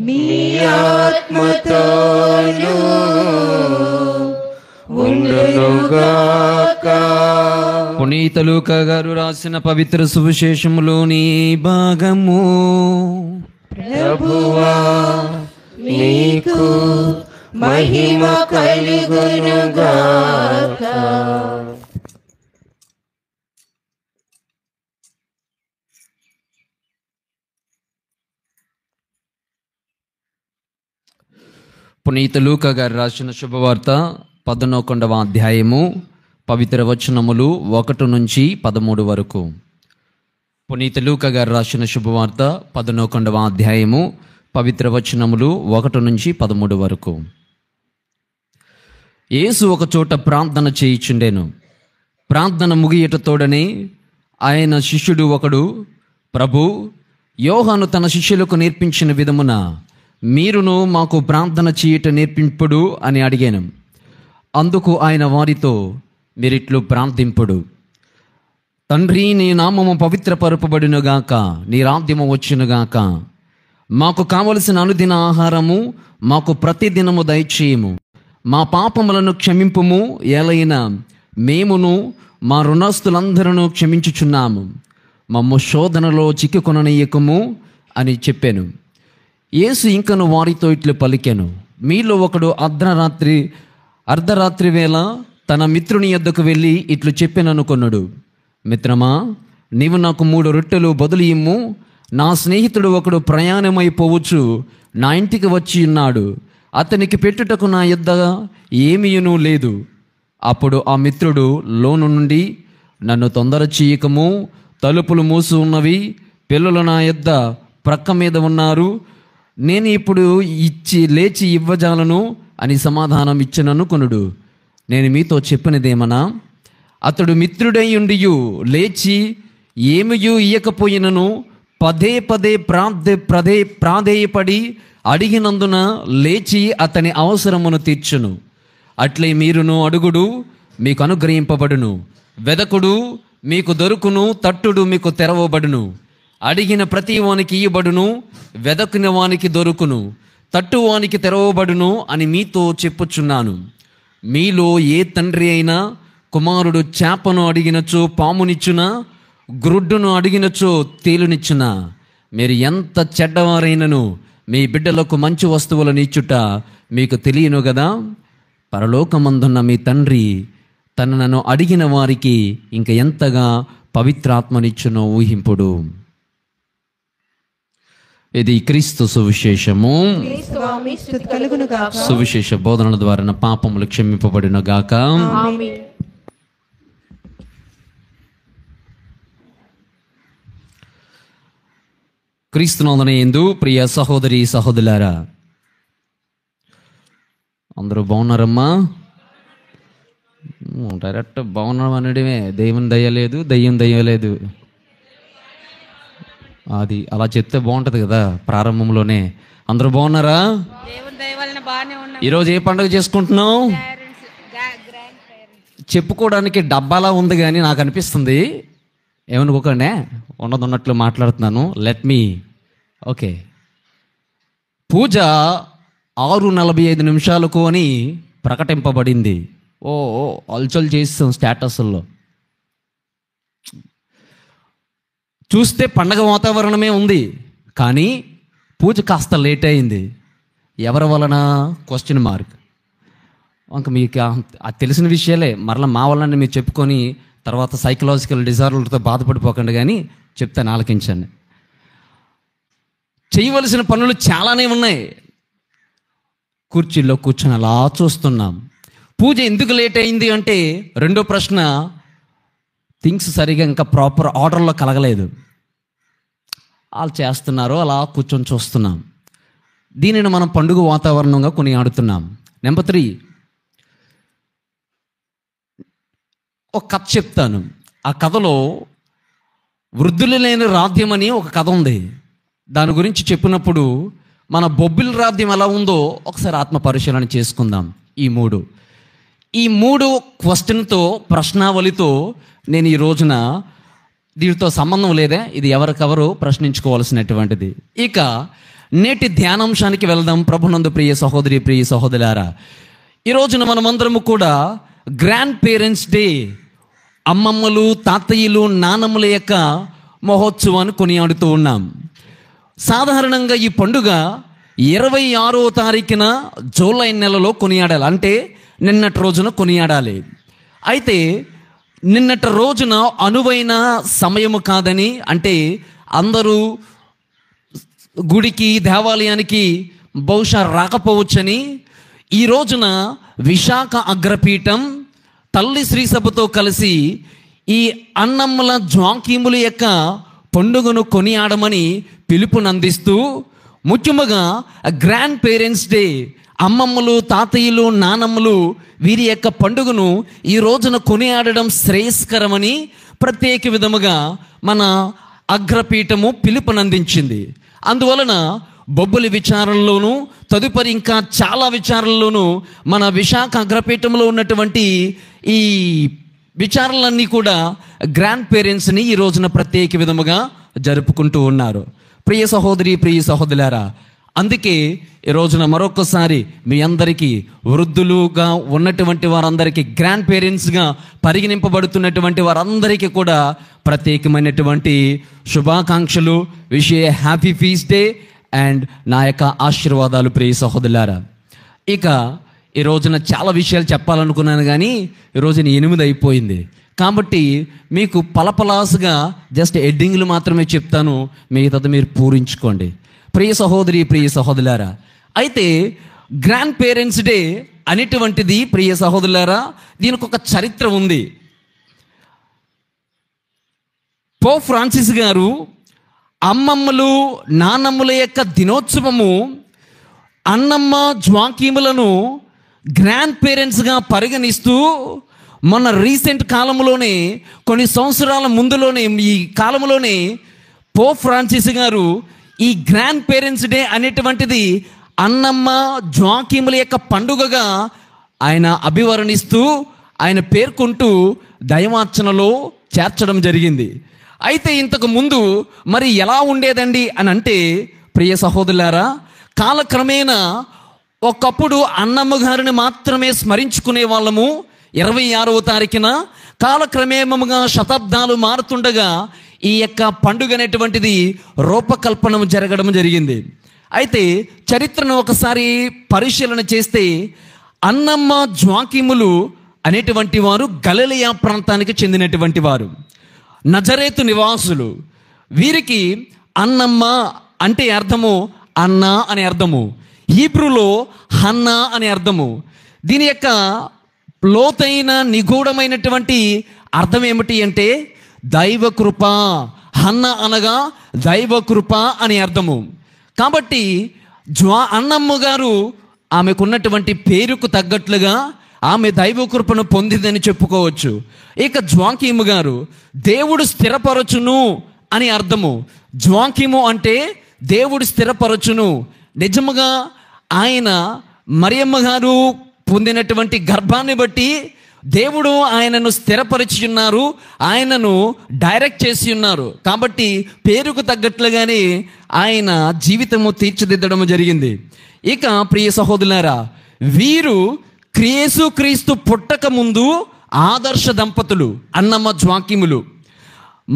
మీ ఆత్మతోను ఉండునుగాక. పునీత లూకా గారు రాసిన పవిత్ర సువిశేషములోని భాగము. ప్రభువా నీకు మహిమ కలుగునుగాక. పునీత లూకా గారు రాసిన శుభవార్త 11వ అధ్యాయము పవిత్ర వచనములు 1 నుంచి 13 వరకు. పునీత లూకా గారు రాసిన శుభవార్త 11వ అధ్యాయము పవిత్ర వచనములు 1 నుంచి 13 వరకు. యేసు ఒక చోట ప్రార్థన చేయుచుండెను. ప్రార్థన ముగియటతోడనే ఆయన శిష్యుడు ఒకడు, ప్రభు, యోహాను తన శిష్యులకు నేర్పించిన విధమున మీరును మాకు ప్రార్థన చేయట నేర్పింపుడు అని అడిగాను. అందుకు ఆయన వారితో, మీరిట్లు ప్రార్థింపుడు: తండ్రి, నీ నామము పవిత్రపరపబడునుగాక, నీ రాజ్యము వచ్చునుగాక. మాకు కావలసిన అనుదిన ఆహారము మాకు ప్రతిదినము దయచేయము. మా పాపములను క్షమింపుము, ఏలైనా మేమును మా రుణస్తులందరూ క్షమించుచున్నాము. మమ్ము శోధనలో చిక్కుకొననీయకము అని చెప్పాను. యేసు ఇంకను వారితో ఇట్లు పలికెను: మీలో ఒకడు అర్ధరాత్రి వేళ తన మిత్రుని యొద్దకు వెళ్ళి ఇట్లు చెప్పాననుకొనుడు, మిత్రమా, నీవు నాకు 3 రొట్టెలు బదులు ఇమ్ము. నా స్నేహితుడు ఒకడు ప్రయాణమైపోవచ్చు నా ఇంటికి వచ్చి ఉన్నాడు. అతనికి పెట్టుటకు నా యొద్ద ఏమీయును లేదు. అప్పుడు ఆ మిత్రుడు లోను నుండి, నన్ను తొందర చేయకము, తలుపులు మూసి ఉన్నవి, పిల్లలు నా యొద్ద ప్రక్క మీద ఉన్నారు, నేను ఇప్పుడు లేచి ఇవ్వజాలను అని సమాధానం ఇచ్చిననుకొనుడు. నేను మీతో చెప్పినదేమనా, అతడు మిత్రుడై ఉండియు లేచి ఏమియూ ఇయ్యకపోయినను పదే ప్రాధేయపడి అడిగినందున లేచి అతని అవసరమును తీర్చును. అట్లే మీరును అడుగుడు, మీకు అనుగ్రహింపబడును, వెదకుడు, మీకు దొరుకును, తట్టుడు, మీకు తెరవబడును. అడిగిన ప్రతి వానికి ఇయ్యబడును, వెదకిన వానికి దొరుకును, తట్టువానికి తెరవబడును అని మీతో చెప్పుచున్నాను. మీలో ఏ తండ్రి అయినా కుమారుడు చేపను అడిగినచో పామునిచ్చునా, గ్రుడ్డును అడిగినచో తేలునిచ్చునా? మీరు ఎంత చెడ్డవారైనను మీ బిడ్డలకు మంచి వస్తువులను ఇచ్చుట మీకు తెలియను కదా. పరలోకమందున్న మీ తండ్రి తనను అడిగిన వారికి ఇంక ఎంతగా పవిత్రాత్మనిచ్చునో ఊహింపుడు. ఇది క్రీస్తు సువిశేషము. సువిశేష బోధనల ద్వారా నా పాపములు క్షమింపబడిన గాక. క్రీస్తునందున యందు ప్రియ సహోదరి సహోదరులారా, అందరూ బాగున్నారమ్మా? డైరెక్ట్ బాగున్నాం అనడమే, దేవుని దయ్యలేదు, దయ్యం దయ్యలేదు. అది అలా చెప్తే బాగుంటుంది కదా ప్రారంభంలోనే. అందరూ బాగున్నారా? ఈరోజు ఏ పండుగ చేసుకుంటున్నాం? చెప్పుకోవడానికి డబ్బాలా ఉంది కానీ నాకు అనిపిస్తుంది, ఏమనుకోకండి, ఉన్నట్లు మాట్లాడుతున్నాను. Let me okay. పూజ 6:45 అని ప్రకటింపబడింది. అల్చల్ చేస్తాం స్టేటస్లో. చూస్తే పండగ వాతావరణమే ఉంది, కానీ పూజ కాస్త లేట్ అయింది. ఎవరి వలన? Question mark. ఇంకా మీకు అది తెలిసిన విషయాలే, మరలా మా వలన మీరు చెప్పుకొని తర్వాత సైకలాజికల్ డిజార్డర్లతో బాధపడిపోకండి, కానీ చెప్తాను, ఆలకించండి. చేయవలసిన పనులు చాలానే ఉన్నాయి. కుర్చీల్లో కూర్చొని అలా చూస్తున్నాం. పూజ ఎందుకు లేట్ అయింది అంటే, రెండో ప్రశ్న, థింగ్స్ సరిగా ఇంకా ప్రాపర్ ఆర్డర్లో కలగలేదు. వాళ్ళు చేస్తున్నారు, అలా కూర్చొని చూస్తున్నాం. దీనిని మనం పండుగ వాతావరణంగా కొనియాడుతున్నాం. నెంబర్ 3, ఒక కథ చెప్తాను. ఆ కథలో వృద్ధులు లేని రాధ్యం అని ఒక కథ ఉంది. దాని గురించి చెప్పినప్పుడు మన బొబ్బిలి రాధ్యం ఎలా ఉందో ఒకసారి ఆత్మ పరిశీలన చేసుకుందాం. ఈ మూడు క్వశ్చన్తో, ప్రశ్నావళితో నేను ఈ రోజున, దీనితో సంబంధం లేదే, ఇది ఎవరికెవరు ప్రశ్నించుకోవాల్సినటువంటిది. ఇక నేటి ధ్యానాంశానికి వెళ్దాం. ప్రభునందు ప్రియ సహోదరి ప్రియ సహోదరులారా, ఈ రోజున మనమందరము కూడా గ్రాండ్ పేరెంట్స్ డే, అమ్మమ్మలు తాతయ్యలు నానమ్మల యొక్క మహోత్సవాన్ని కొనియాడుతూ ఉన్నాం. సాధారణంగా ఈ పండుగ 26వ తారీఖున జూలై నెలలో కొనియాడాలి, అంటే నిన్నటి రోజున కొనియాడాలి. అయితే నిన్నటి రోజున అనువైన సమయము కాదని, అంటే అందరూ గుడికి దేవాలయానికి బహుశా రాకపోవచ్చని, ఈ రోజున విశాఖ అగ్రపీఠం తల్లి శ్రీ సభతో కలిసి ఈ అన్నమ్మల జ్వాకీముల యొక్క పండుగను కొనియాడమని పిలుపునందిస్తూ, ముఖ్యముగా గ్రాండ్ పేరెంట్స్ డే, అమ్మమ్మలు తాతయ్యలు నానమ్మలు వీరి యొక్క పండుగను ఈ రోజున కొనియాడడం శ్రేయస్కరమని ప్రత్యేక విధముగా మన అగ్రపీఠము పిలుపునందించింది. అందువలన బొబ్బులి విచారణలోను తదుపరి ఇంకా చాలా విచారణలోనూ మన విశాఖ అగ్రపీఠంలో ఉన్నటువంటి ఈ విచారణలన్నీ కూడా గ్రాండ్ పేరెంట్స్ని ఈ రోజున ప్రత్యేక విధముగా జరుపుకుంటూ ఉన్నారు. ప్రియ సహోదరి ప్రియ సహోదరులారా, అందుకే ఈ రోజున మరొకసారి మీ అందరికీ, వృద్ధులుగా ఉన్నటువంటి వారందరికీ, గ్రాండ్ పేరెంట్స్గా పరిగణింపబడుతున్నటువంటి వారందరికీ కూడా ప్రత్యేకమైనటువంటి శుభాకాంక్షలు. Wish a happy feast day and నా యొక్క ఆశీర్వాదాలు ప్రియ సహోదరులారా. ఇక ఈ రోజున చాలా విషయాలు చెప్పాలనుకున్నాను, కానీ ఈ రోజున 8 అయిపోయింది. కాబట్టి మీకు పలపలాసుగా జస్ట్ హెడ్డింగ్లు మాత్రమే చెప్తాను, మిగతాది మీరు పూరించుకోండి. ప్రియ సహోదరి ప్రియ సహోదరులారా, అయితే గ్రాండ్ పేరెంట్స్ డే అనేటువంటిది ప్రియ సహోదరులారా, దీనికి ఒక చరిత్ర ఉంది. పోప్ ఫ్రాన్సిస్ గారు అమ్మమ్మలు నానమ్మల యొక్క దినోత్సవము, అన్నమ్మ జ్వాకీములను గ్రాండ్ పేరెంట్స్గా పరిగణిస్తూ మొన్న రీసెంట్ కాలంలోనే, కొన్ని సంవత్సరాల ముందులోనే, ఈ కాలంలోనే పోప్ ఫ్రాన్సిస్ గారు ఈ గ్రాండ్ పేరెంట్స్ డే అనేటువంటిది అన్నమ్మ జ్వాకీముల యొక్క పండుగగా ఆయన అభివర్ణిస్తూ, ఆయన పేర్కొంటూ దైవార్చనలో చేర్చడం జరిగింది. అయితే ఇంతకు ముందు మరి ఎలా ఉండేదండి అని అంటే, ప్రియ సహోదరులారా, కాలక్రమేణా ఒకప్పుడు అన్నమ్మ గారిని మాత్రమే స్మరించుకునే వాళ్ళము 26వ తారీఖున. కాలక్రమేణముగా శతాబ్దాలు మారుతుండగా ఈ యొక్క పండుగ అనేటువంటిది రూపకల్పన జరగడం జరిగింది. అయితే చరిత్రను ఒకసారి పరిశీలన చేస్తే, అన్నమ్మ జ్వాకీములు అనేటువంటి వారు గలిలయ ప్రాంతానికి చెందినటువంటి వారు, నజరేతు నివాసులు. వీరికి అన్నమ్మ అంటే అర్థము అన్న అనే అర్థము, హీబ్రూలో హన్నా అనే అర్థము. దీని యొక్క లోతైన నిగూఢమైనటువంటి అర్థం ఏమిటి అంటే దైవకృప. హన్న అనగా దైవకృప అనే అర్థము. కాబట్టి అన్నమ్మ గారు ఆమెకున్నటువంటి పేరుకు తగ్గట్లుగా ఆమె దైవకృపను పొందిందని చెప్పుకోవచ్చు. ఇక జ్వాకీము గారు దేవుడు స్థిరపరచును అని అర్థము. జ్వాకీము అంటే దేవుడు స్థిరపరచును. నిజముగా ఆయన మరియమ్మ గారు పొందినటువంటి గర్భాన్ని బట్టి దేవుడు ఆయనను స్థిరపరిచి ఉన్నారు, ఆయనను డైరెక్ట్ చేసి ఉన్నారు. కాబట్టి పేరుకు తగ్గట్లుగానే ఆయన జీవితము తీర్చిదిద్దడం జరిగింది. ఇక ప్రియ సహోదరులారా, వీరు యేసుక్రీస్తు పుట్టక ముందు ఆదర్శ దంపతులు, అన్నమ్మ జ్వాకీములు.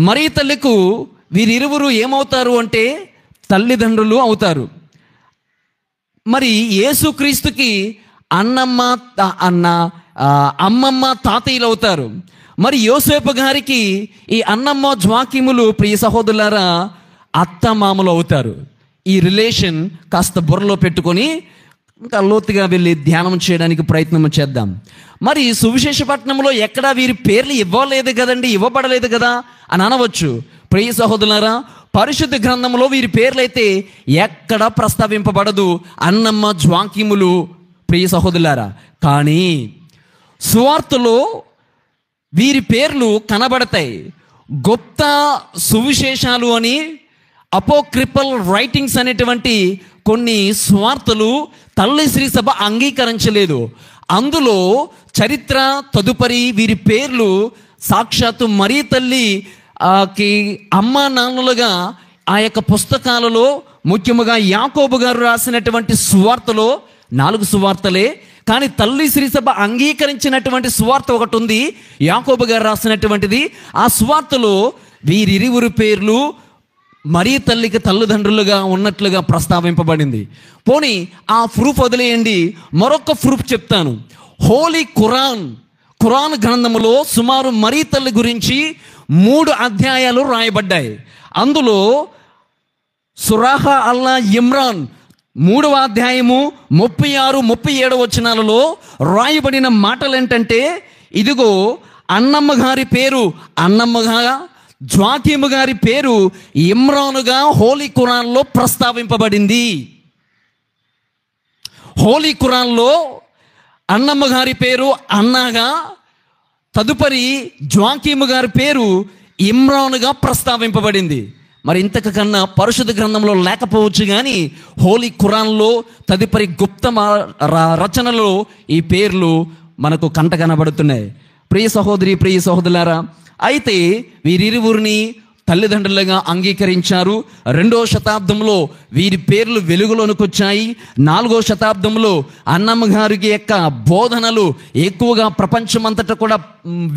మరియ తల్లికు వీరిరువురు ఏమవుతారు అంటే తల్లిదండ్రులు అవుతారు. మరి యేసుక్రీస్తుకి అమ్మమ్మ తాతయ్యలు అవుతారు. మరి యోసేపు గారికి ఈ అన్నమ్మ జ్వాకీములు ప్రియ సహోదరులారా అత్త మామలు అవుతారు. ఈ రిలేషన్ కాస్త బుర్రలో పెట్టుకొని ఇంకా లోతుగా వెళ్ళి ధ్యానం చేయడానికి ప్రయత్నం చేద్దాం. మరి సువిశేషపట్నంలో ఎక్కడా వీరి పేర్లు ఇవ్వబడలేదు కదా అని అనవచ్చు. ప్రియ సహోదరులారా, పరిశుద్ధ గ్రంథంలో వీరి పేర్లైతే ఎక్కడ ప్రస్తావింపబడదు, అన్నమ్మ జ్వాకీములు ప్రియ సహోదరులారా. కానీ సువార్తలో వీరి పేర్లు కనబడతాయి. గొప్ప సువిశేషాలు అని అపోక్రిపల్ రైటింగ్స్ అనేటువంటి కొన్ని స్వార్థలు తల్లి శ్రీ సభ అంగీకరించలేదు. అందులో చరిత్ర తదుపరి వీరి పేర్లు సాక్షాత్తు మరియ తల్లి అమ్మా నాన్నలుగా ఆ యొక్క పుస్తకాలలో ముఖ్యముగా యాకోబు గారు రాసినటువంటి సువార్తలో 4 సువార్తలే, కానీ తల్లి శ్రీ సభ అంగీకరించినటువంటి సువార్త ఒకటి ఉంది, యాకోబు గారు రాసినటువంటిది. ఆ సువార్తలో వీరిరువురు పేర్లు మరీ తల్లికి తల్లిదండ్రులుగా ఉన్నట్లుగా ప్రస్తావింపబడింది. పోనీ ఆ ప్రూఫ్ వదిలేయండి, మరొక ప్రూఫ్ చెప్తాను. హోలీ ఖురాన్ గ్రంథములో సుమారు మరీ తల్లి గురించి 3 అధ్యాయాలు రాయబడ్డాయి. అందులో సురాహ అల్లా ఇమ్రాన్ 3వ అధ్యాయము 36, 37 వచనాలలో రాయబడిన మాటలు ఏంటంటే, ఇదిగో అన్నమ్మ గారి పేరు అన్నమ్మగా, జ్వాకీము గారి పేరు ఇమ్రానుగా హోలీ ఖురాన్లో ప్రస్తావింపబడింది. హోలీ ఖురాన్లో అన్నమ్మ గారి పేరు అన్నాగా, తదుపరి జ్వాకీము గారి పేరు ఇమ్రానుగా ప్రస్తావింపబడింది. మరి ఇంతకన్నా పరిశుద్ధ గ్రంథంలో లేకపోవచ్చు, కానీ హోలీ ఖురాన్లో తదుపరి గుప్త రచనలో ఈ పేర్లు మనకు కంట కనబడుతున్నాయి. ప్రియ సహోదరి, ప్రియ సహోదరులారా, అయితే వీరిరువురిని తల్లిదండ్రులుగా అంగీకరించారు. 2వ శతాబ్దంలో వీరి పేర్లు వెలుగులోనికి వచ్చాయి. 4వ శతాబ్దంలో అన్నమ్మ గారికి యొక్క బోధనలు ఎక్కువగా ప్రపంచమంతటా కూడా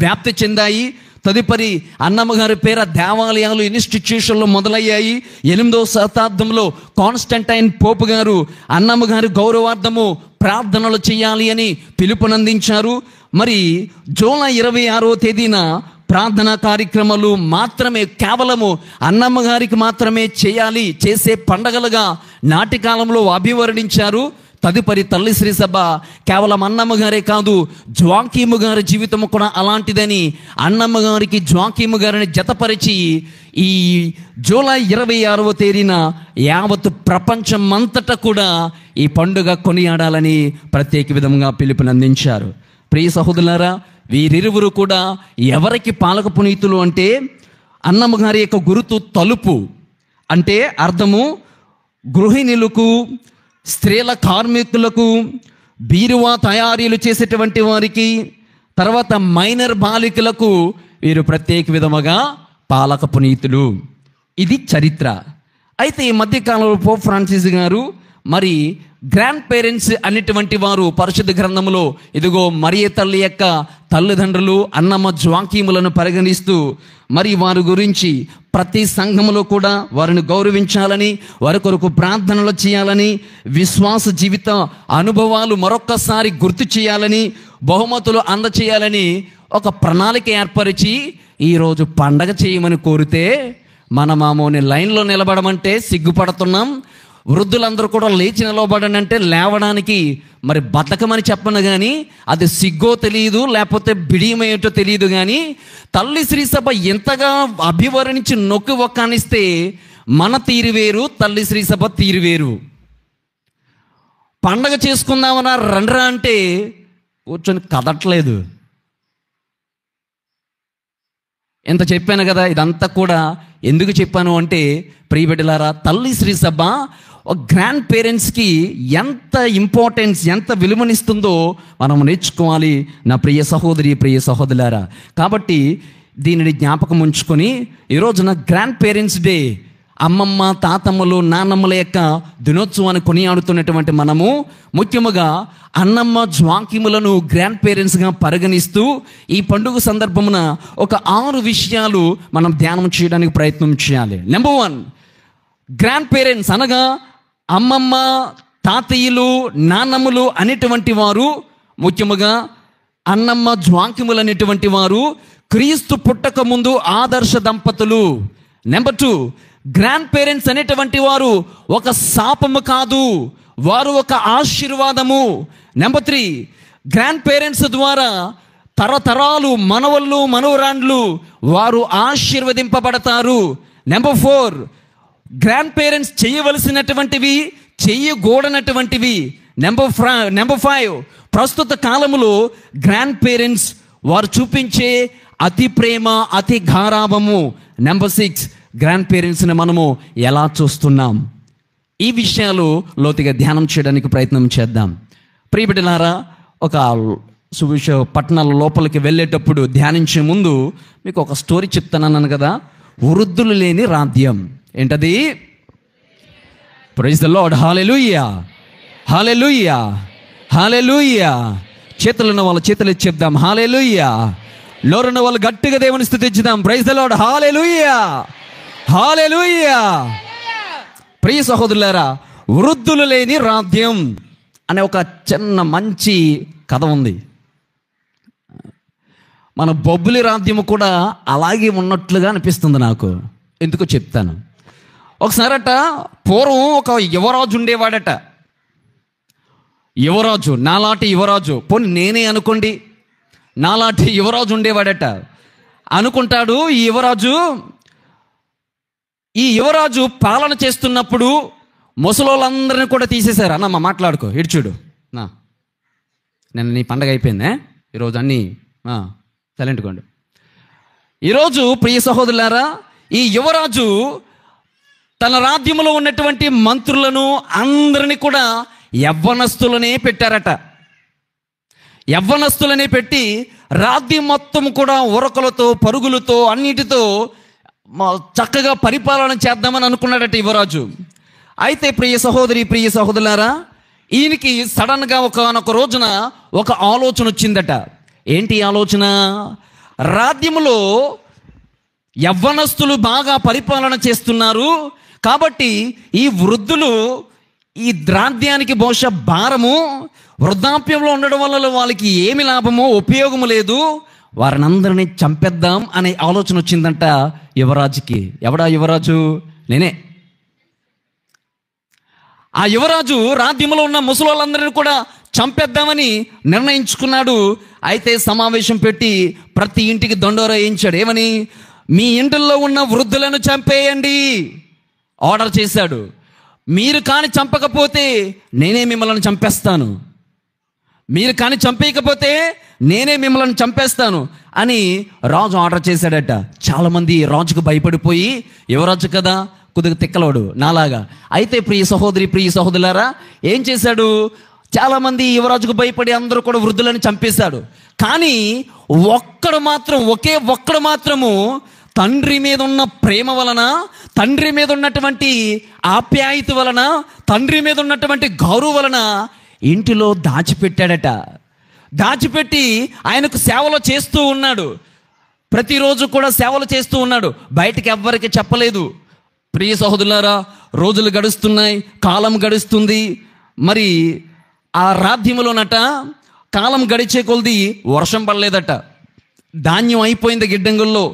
వ్యాప్తి చెందాయి. తదుపరి అన్నమ్మ గారి పేర దేవాలయాలు, ఇన్స్టిట్యూషన్లు మొదలయ్యాయి. 8వ శతాబ్దంలో కాన్స్టంటైన్ పోపు గారు అన్నమ్మ గారి గౌరవార్థము ప్రార్థనలు చేయాలి అని పిలుపునందించారు. మరి జూలై 26వ తేదీన ప్రార్థనా కార్యక్రమాలు మాత్రమే కేవలము అన్నమ్మ గారికి మాత్రమే చేసే పండగలుగా నాటి కాలంలో అభివర్ణించారు. తదుపరి తల్లి శ్రీ సభ కేవలం అన్నమ్మ గారే కాదు, జ్వాకీము గారి జీవితం కూడా అలాంటిదని అన్నమ్మ గారికి జ్వాకీము గారిని జతపరిచి ఈ జూలై 26వ తేదీన యావత్ ప్రపంచమంతటా కూడా ఈ పండుగ కొనియాడాలని ప్రత్యేక విధంగా పిలుపునందించారు. ప్రియ సహోదరులారా, వీరిరువురు కూడా ఎవరికి పాలక పునీతులు అంటే, అన్నమ్మ గారి యొక్క గురుతు తలుపు అంటే అర్థము గృహిణులకు, స్త్రీల కార్మికులకు, బీరువా తయారీలు చేసేటువంటి వారికి, తర్వాత మైనర్ బాలికలకు వీరు ప్రత్యేక విధముగా పాలక పునీతులు. ఇది చరిత్ర. అయితే ఈ మధ్యకాలంలో పోప్ ఫ్రాన్సిస్ గారు మరి గ్రాండ్ పేరెంట్స్ అనేటువంటి వారు పరిశుద్ధ గ్రంథంలో ఇదిగో మరియ తల్లి యొక్క తల్లిదండ్రులు అన్నమ్మ జ్వాకీములను పరిగణిస్తూ మరి వారి గురించి ప్రతి సంఘములో కూడా వారిని గౌరవించాలని, వారి కొరకు ప్రార్థనలు చేయాలని, విశ్వాస జీవిత అనుభవాలు మరొక్కసారి గుర్తు చేయాలని, బహుమతులు అందచేయాలని ఒక ప్రణాళిక ఏర్పరిచి ఈరోజు పండగ చేయమని కోరితే మనమామోని లైన్లో నిలబడమంటే సిగ్గుపడుతున్నాం. వృద్ధులందరూ కూడా లేచి నిలబడనంటే లేవడానికి మరి బతకమని చెప్పను, కానీ అది సిగ్గో తెలియదు, లేకపోతే బిడియమేటో తెలియదు. కానీ తల్లి శ్రీ సభ ఎంతగా అభివర్ణించి నొక్కి ఒక్కానిస్తే మన తీరు వేరు, తల్లి శ్రీ సభ తీరు వేరు. పండగ చేసుకుందామన్నా రండ్రా అంటే కూర్చొని కదట్లేదు. ఎంత చెప్పాను కదా, ఇదంతా కూడా ఎందుకు చెప్పాను అంటే, ప్రియబిడ్డలారా, తల్లి శ్రీ సభ గ్రాండ్ పేరెంట్స్కి ఎంత ఇంపార్టెన్స్, ఎంత విలువనిస్తుందో మనం నేర్చుకోవాలి నా ప్రియ సహోదరి, ప్రియ సహోదరులారా. కాబట్టి దీనిని జ్ఞాపకం ఉంచుకొని ఈరోజున గ్రాండ్ పేరెంట్స్ డే, అమ్మమ్మ, తాతమ్మలు, నాన్నమ్మల యొక్క దినోత్సవాన్ని కొనియాడుతున్నటువంటి మనము ముఖ్యముగా అన్నమ్మ జ్వాకీములను గ్రాండ్ పేరెంట్స్గా పరిగణిస్తూ ఈ పండుగ సందర్భమున ఒక 6 విషయాలు మనం ధ్యానం చేయడానికి ప్రయత్నం చేయాలి. నెంబర్ 1, గ్రాండ్ పేరెంట్స్ అనగా అమ్మమ్మ, తాతయ్యలు, నాన్నమ్మలు అనేటువంటి వారు, ముఖ్యముగా అన్నమ్మ జ్వాకీములు అనేటువంటి వారు క్రీస్తు పుట్టక ముందు ఆదర్శ దంపతులు. నెంబర్ 2, గ్రాండ్ పేరెంట్స్ అనేటువంటి వారు ఒక శాపము కాదు, వారు ఒక ఆశీర్వాదము. నెంబర్ 3, గ్రాండ్ పేరెంట్స్ ద్వారా తరతరాలు మనవళ్ళు, మనవరాండ్లు వారు ఆశీర్వదింపబడతారు. నెంబర్ 4, గ్రాండ్ పేరెంట్స్ చేయవలసినటువంటివి, చేయకూడనటువంటివి. నెంబర్ 5, ప్రస్తుత కాలములో గ్రాండ్ పేరెంట్స్ వారు చూపించే అతి ప్రేమ, అతి గారాభము. నెంబర్ 6, గ్రాండ్ పేరెంట్స్ని మనము ఎలా చూస్తున్నాం. ఈ విషయాలు లోతుగా ధ్యానం చేయడానికి ప్రయత్నం చేద్దాం. ప్రియబిడ్డలారా, ఒక పట్టణాల లోపలికి వెళ్ళేటప్పుడు ధ్యానించే ముందు మీకు ఒక స్టోరీ చెప్తానన్నాను కదా, వృద్ధులు లేని రాజ్యం. ఏంటది? Praise the Lord. Hallelujah, hallelujah, hallelujah. చేతులున్న వాళ్ళ చేతులు ఎత్తి చెప్దాం హల్లెలూయా. నోరున్న వాళ్ళు గట్టిగా దేవుని స్తుతించుదాం. Praise the Lord. Hallelujah, hallelujah. ప్రియ సహోదరులారా, వృద్ధులు లేని రాజ్యం అనే ఒక చిన్న మంచి కథ ఉంది. మన బొబ్బిలి రాజ్యము కూడా అలాగే ఉన్నట్లుగా అనిపిస్తుంది నాకు. ఎందుకో చెప్తాను. ఒకసారట పూర్వం ఒక యువరాజు ఉండేవాడట. యువరాజు, నాలాంటి యువరాజు, పోనీ నేనే అనుకోండి, నాలాంటి యువరాజు ఉండేవాడట. అనుకుంటాడు ఈ యువరాజు పాలన చేస్తున్నప్పుడు ముసలోళ్ళందరినీ కూడా తీసేశారు. అన్న మా మాట్లాడుకో, ఇటు చూడు నా, నిన్న నీ పండగ అయిపోయిందే, ఈరోజు అన్నీ సైలెంట్కోండి. ఈరోజు ప్రియ సహోదరులారా, ఈ యువరాజు తన రాజ్యంలో ఉన్నటువంటి మంత్రులను అందరినీ కూడా యవ్వనస్తులనే పెట్టారట. యవ్వనస్తులనే పెట్టి రాజ్యం మొత్తం కూడా ఉరకలతో పరుగులతో అన్నిటితో చక్కగా పరిపాలన చేద్దామని అనుకున్నాడట యువరాజు. అయితే ప్రియ సహోదరులారా, ఈయనకి సడన్గా ఒకనొక రోజున ఒక ఆలోచన వచ్చిందట. ఏంటి ఆలోచన? రాజ్యంలో యవ్వనస్తులు బాగా పరిపాలన చేస్తున్నారు కాబట్టి ఈ వృద్ధులు ఈ రాజ్యానికి బహుశా భారము, వృద్ధాప్యంలో ఉండడం వల్ల వాళ్ళకి ఏమి లాభమో ఉపయోగము లేదు, వారిని అందరినీ చంపేద్దాం అనే ఆలోచన వచ్చిందంట యువరాజుకి. ఎవడా యువరాజు? నేనే. ఆ యువరాజు రాజ్యంలో ఉన్న ముసలోళ్ళందరినీ కూడా చంపేద్దామని నిర్ణయించుకున్నాడు. అయితే సమావేశం పెట్టి ప్రతి ఇంటికి దండోరా వేయించాడు. ఏమని? మీ ఇంటిల్లో ఉన్న వృద్ధులను చంపేయండి ఆర్డర్ చేశాడు. మీరు కానీ చంపకపోతే నేనే మిమ్మల్ని చంపేస్తాను, మీరు కానీ చంపేయకపోతే నేనే మిమ్మల్ని చంపేస్తాను అని రాజు ఆర్డర్ చేశాడట. చాలామంది రాజుకు భయపడిపోయి, యువరాజు కదా కొద్దిగా తిక్కలోడు నాలాగా. అయితే ప్రియ సహోదరులారా, ఏం చేశాడు? చాలామంది యువరాజుకు భయపడి అందరూ కూడా వృద్ధులను చంపేశాడు. కానీ ఒకే ఒక్కడు మాత్రము తండ్రి మీద ఉన్న ప్రేమ వలన, తండ్రి మీద ఉన్నటువంటి ఆప్యాయత వలన, తండ్రి మీద ఉన్నటువంటి గౌరవం వలన ఇంటిలో దాచిపెట్టాడట. దాచిపెట్టి ఆయనకు సేవలు చేస్తూ ఉన్నాడు. ప్రతిరోజు కూడా సేవలు చేస్తూ ఉన్నాడు. బయటికి ఎవ్వరికి చెప్పలేదు. ప్రియ సహోదరులారా, రోజులు గడుస్తున్నాయి, కాలం గడుస్తుంది. మరి ఆ రాజ్యములోనట కాలం గడిచే కొలది వర్షం పడలేదట. ధాన్యం అయిపోయింది గిడ్డంగుల్లో,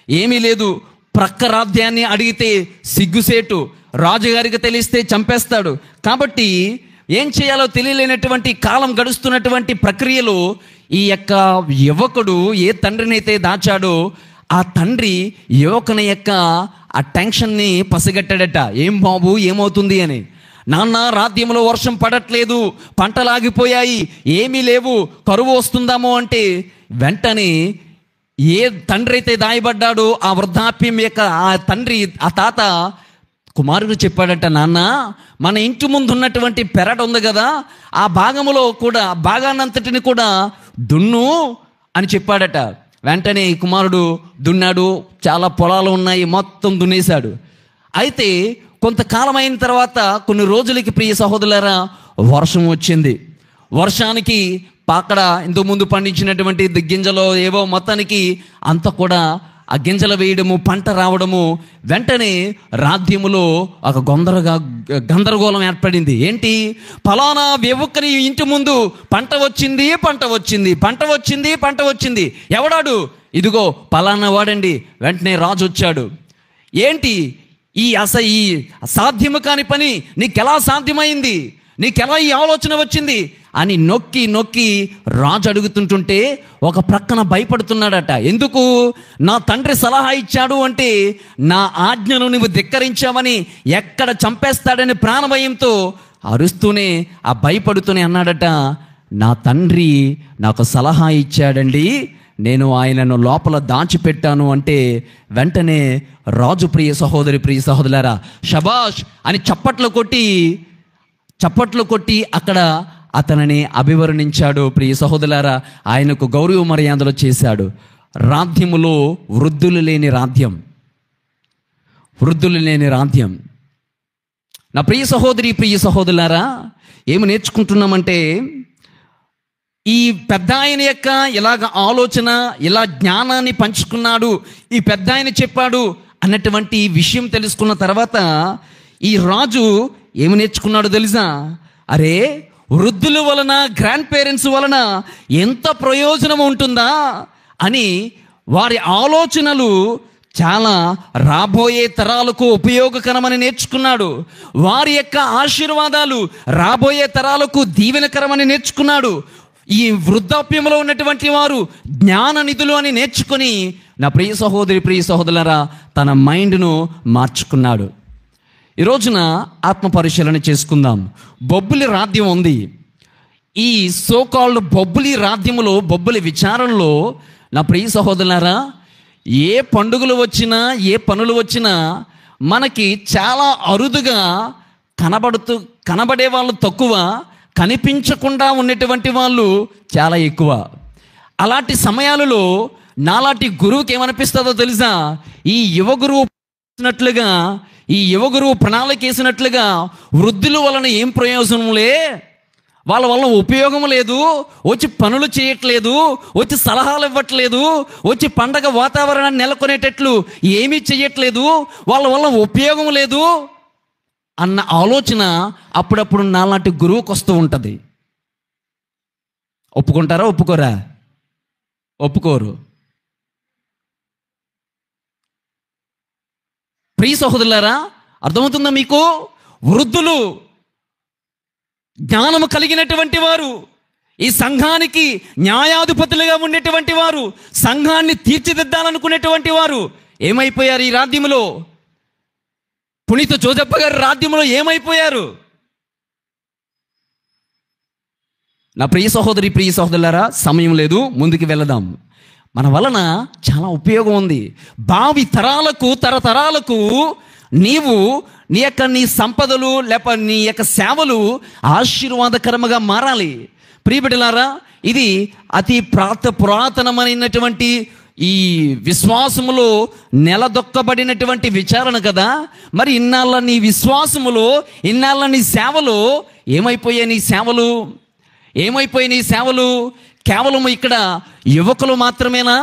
ఏమీ లేదు. ప్రక్క రాజ్యాన్ని అడిగితే సిగ్గుసేటు, రాజుగారికి తెలిస్తే చంపేస్తాడు. కాబట్టి ఏం చేయాలో తెలియలేనటువంటి కాలం గడుస్తున్నటువంటి ప్రక్రియలో ఈ యొక్క యువకుడు ఏ తండ్రినైతే దాచాడో ఆ తండ్రి యువకుని యొక్క ఆ టెన్షన్ని పసిగట్టాడట. ఏం బాబు ఏమవుతుంది అని. నాన్న, రాజ్యంలో వర్షం పడట్లేదు, పంటలు ఆగిపోయాయి, ఏమీ లేవు, కరువు వస్తుందామో అంటే వెంటనే ఏ తండ్రి అయితే దాయబడ్డాడో ఆ వృద్ధాప్యం యొక్క ఆ తండ్రి, ఆ తాత కుమారుడు చెప్పాడట, నాన్న మన ఇంటి ముందు ఉన్నటువంటి పెరడు ఉంది కదా, ఆ భాగములో కూడా భాగాన్నంతటిని కూడా దున్ను అని చెప్పాడట. వెంటనే కుమారుడు దున్నాడు. చాలా పొలాలు ఉన్నాయి, మొత్తం దున్నేశాడు. అయితే కొంతకాలం అయిన తర్వాత, కొన్ని రోజులకి ప్రియ సహోదరులారా, వర్షం వచ్చింది. వర్షానికి అక్కడ ఇంతకుముందు పండించినటువంటి గింజలో ఏవో మొత్తానికి అంతా కూడా ఆ గింజలు వేయడము, పంట రావడము, వెంటనే రాజ్యములో ఒక గందరగోళం ఏర్పడింది. ఏంటి? ఫలానా యువకుని ఇంటి ముందు పంట వచ్చింది. ఎవడాడు? ఇదిగో ఫలానా వాడండి. వెంటనే రాజు వచ్చాడు. ఏంటి ఈ సాధ్యము కాని పని నీకెలా సాధ్యమైంది? నీకెలా ఈ ఆలోచన వచ్చింది అని నొక్కి రాజు అడుగుతుంటుంటే ఒక ప్రక్కన భయపడుతున్నాడట. ఎందుకు? నా తండ్రి సలహా ఇచ్చాడు అంటే నా ఆజ్ఞను నువ్వు ధిక్కరించావని, ఎక్కడ చంపేస్తాడని ప్రాణభయంతో అరుస్తూనే, ఆ భయపడుతూనే అన్నాడట, నా తండ్రి నాకు సలహా ఇచ్చాడండి, నేను ఆయనను లోపల దాచిపెట్టాను అంటే వెంటనే రాజు ప్రియ సహోదరులారా షబాష్ అని చప్పట్లు కొట్టి అక్కడ అతనిని అభివర్ణించాడు. ప్రియ సహోదరులారా, ఆయనకు గౌరవ మర్యాదలు చేశాడు. రాజ్యములో వృద్ధులు లేని రాజ్యం. నా ప్రియ సహోదరి, ప్రియ సహోదరులారా, ఏమి నేర్చుకుంటున్నామంటే, ఈ పెద్ద ఆయన యొక్క ఇలాగ ఆలోచన, ఇలా జ్ఞానాన్ని పంచుకున్నాడు, ఈ పెద్ద ఆయన చెప్పాడు అన్నటువంటి విషయం తెలుసుకున్న తర్వాత ఈ రాజు ఏమి నేర్చుకున్నాడు తెలుసా? అరే, వృద్ధుల వలన, గ్రాండ్ పేరెంట్స్ వలన ఎంత ప్రయోజనం ఉంటుందా అని వారి ఆలోచనలు చాలా రాబోయే తరాలకు ఉపయోగకరమని నేర్చుకున్నాడు. వారి యొక్క ఆశీర్వాదాలు రాబోయే తరాలకు దీవెనకరమని నేర్చుకున్నాడు. ఈ వృద్ధాప్యంలో ఉన్నటువంటి వారు జ్ఞాన నిధులు అని నేర్చుకుని, నా ప్రియ సహోదరి, ప్రియ సహోదరులారా, తన మైండ్ను మార్చుకున్నాడు. ఈ రోజున ఆత్మ పరిశీలన చేసుకుందాం. బొబ్బులి రాధ్యం ఉంది. ఈ సోకాల్డ్ బొబ్బులి రాధ్యములో, బొబ్బులి విచారంలో, నా ప్రియ సహోదరులారా, ఏ పండుగలు వచ్చినా, ఏ పనులు వచ్చినా మనకి చాలా అరుదుగా కనబడే వాళ్ళు తక్కువ, కనిపించకుండా ఉన్నటువంటి వాళ్ళు చాలా ఎక్కువ. అలాంటి సమయాలలో నాలాంటి గురువుకి ఏమనిపిస్తుందో తెలుసా? ఈ యువ గురువు ప్రణాళిక వేసినట్లుగా వృద్ధుల వలన ఏం ప్రయోజనంలే, వాళ్ళ వల్ల ఉపయోగం లేదు, వచ్చి పనులు చేయట్లేదు, వచ్చి సలహాలు ఇవ్వట్లేదు, వచ్చి పండగ వాతావరణాన్ని నెలకొనేటట్లు ఏమీ చేయట్లేదు, వాళ్ళ వల్ల ఉపయోగం లేదు అన్న ఆలోచన అప్పుడప్పుడు నాలాంటి గురువుకు వస్తూ ఉంటుంది. ఒప్పుకుంటారా? ఒప్పుకోరా? ఒప్పుకోరు. ప్రియ సహోదరులారా, అర్థమవుతుందా మీకు? వృద్ధులు, జ్ఞానము కలిగినటువంటి వారు, ఈ సంఘానికి న్యాయాధిపతులుగా ఉండేటువంటి వారు, సంఘాన్ని తీర్చిదిద్దాలనుకునేటువంటి వారు ఏమైపోయారు? ఈ రాజ్యంలో పునీత జోజప్ప గారి రాజ్యంలో ఏమైపోయారు? నా ప్రియ సహోదరి, ప్రియ సహోదరులారా, సమయం లేదు, ముందుకు వెళదాం. మన వలన చాలా ఉపయోగం ఉంది. భావి తరాలకు, తరతరాలకు నీవు నీ సంపదలు లేక నీ యొక్క సేవలు ఆశీర్వాదకరముగా మారాలి. ప్రియబిడ్డలారా, ఇది అతి పురాతనమైనటువంటి ఈ విశ్వాసములో నెలదొక్కబడినటువంటి విచారణ కదా. మరి ఇన్నాళ్ళ నీ విశ్వాసములో, ఇన్నాళ్ళ నీ సేవలో ఏమైపోయాయి? నీ సేవలు కేవలం ఇక్కడ యువకులు మాత్రమేనా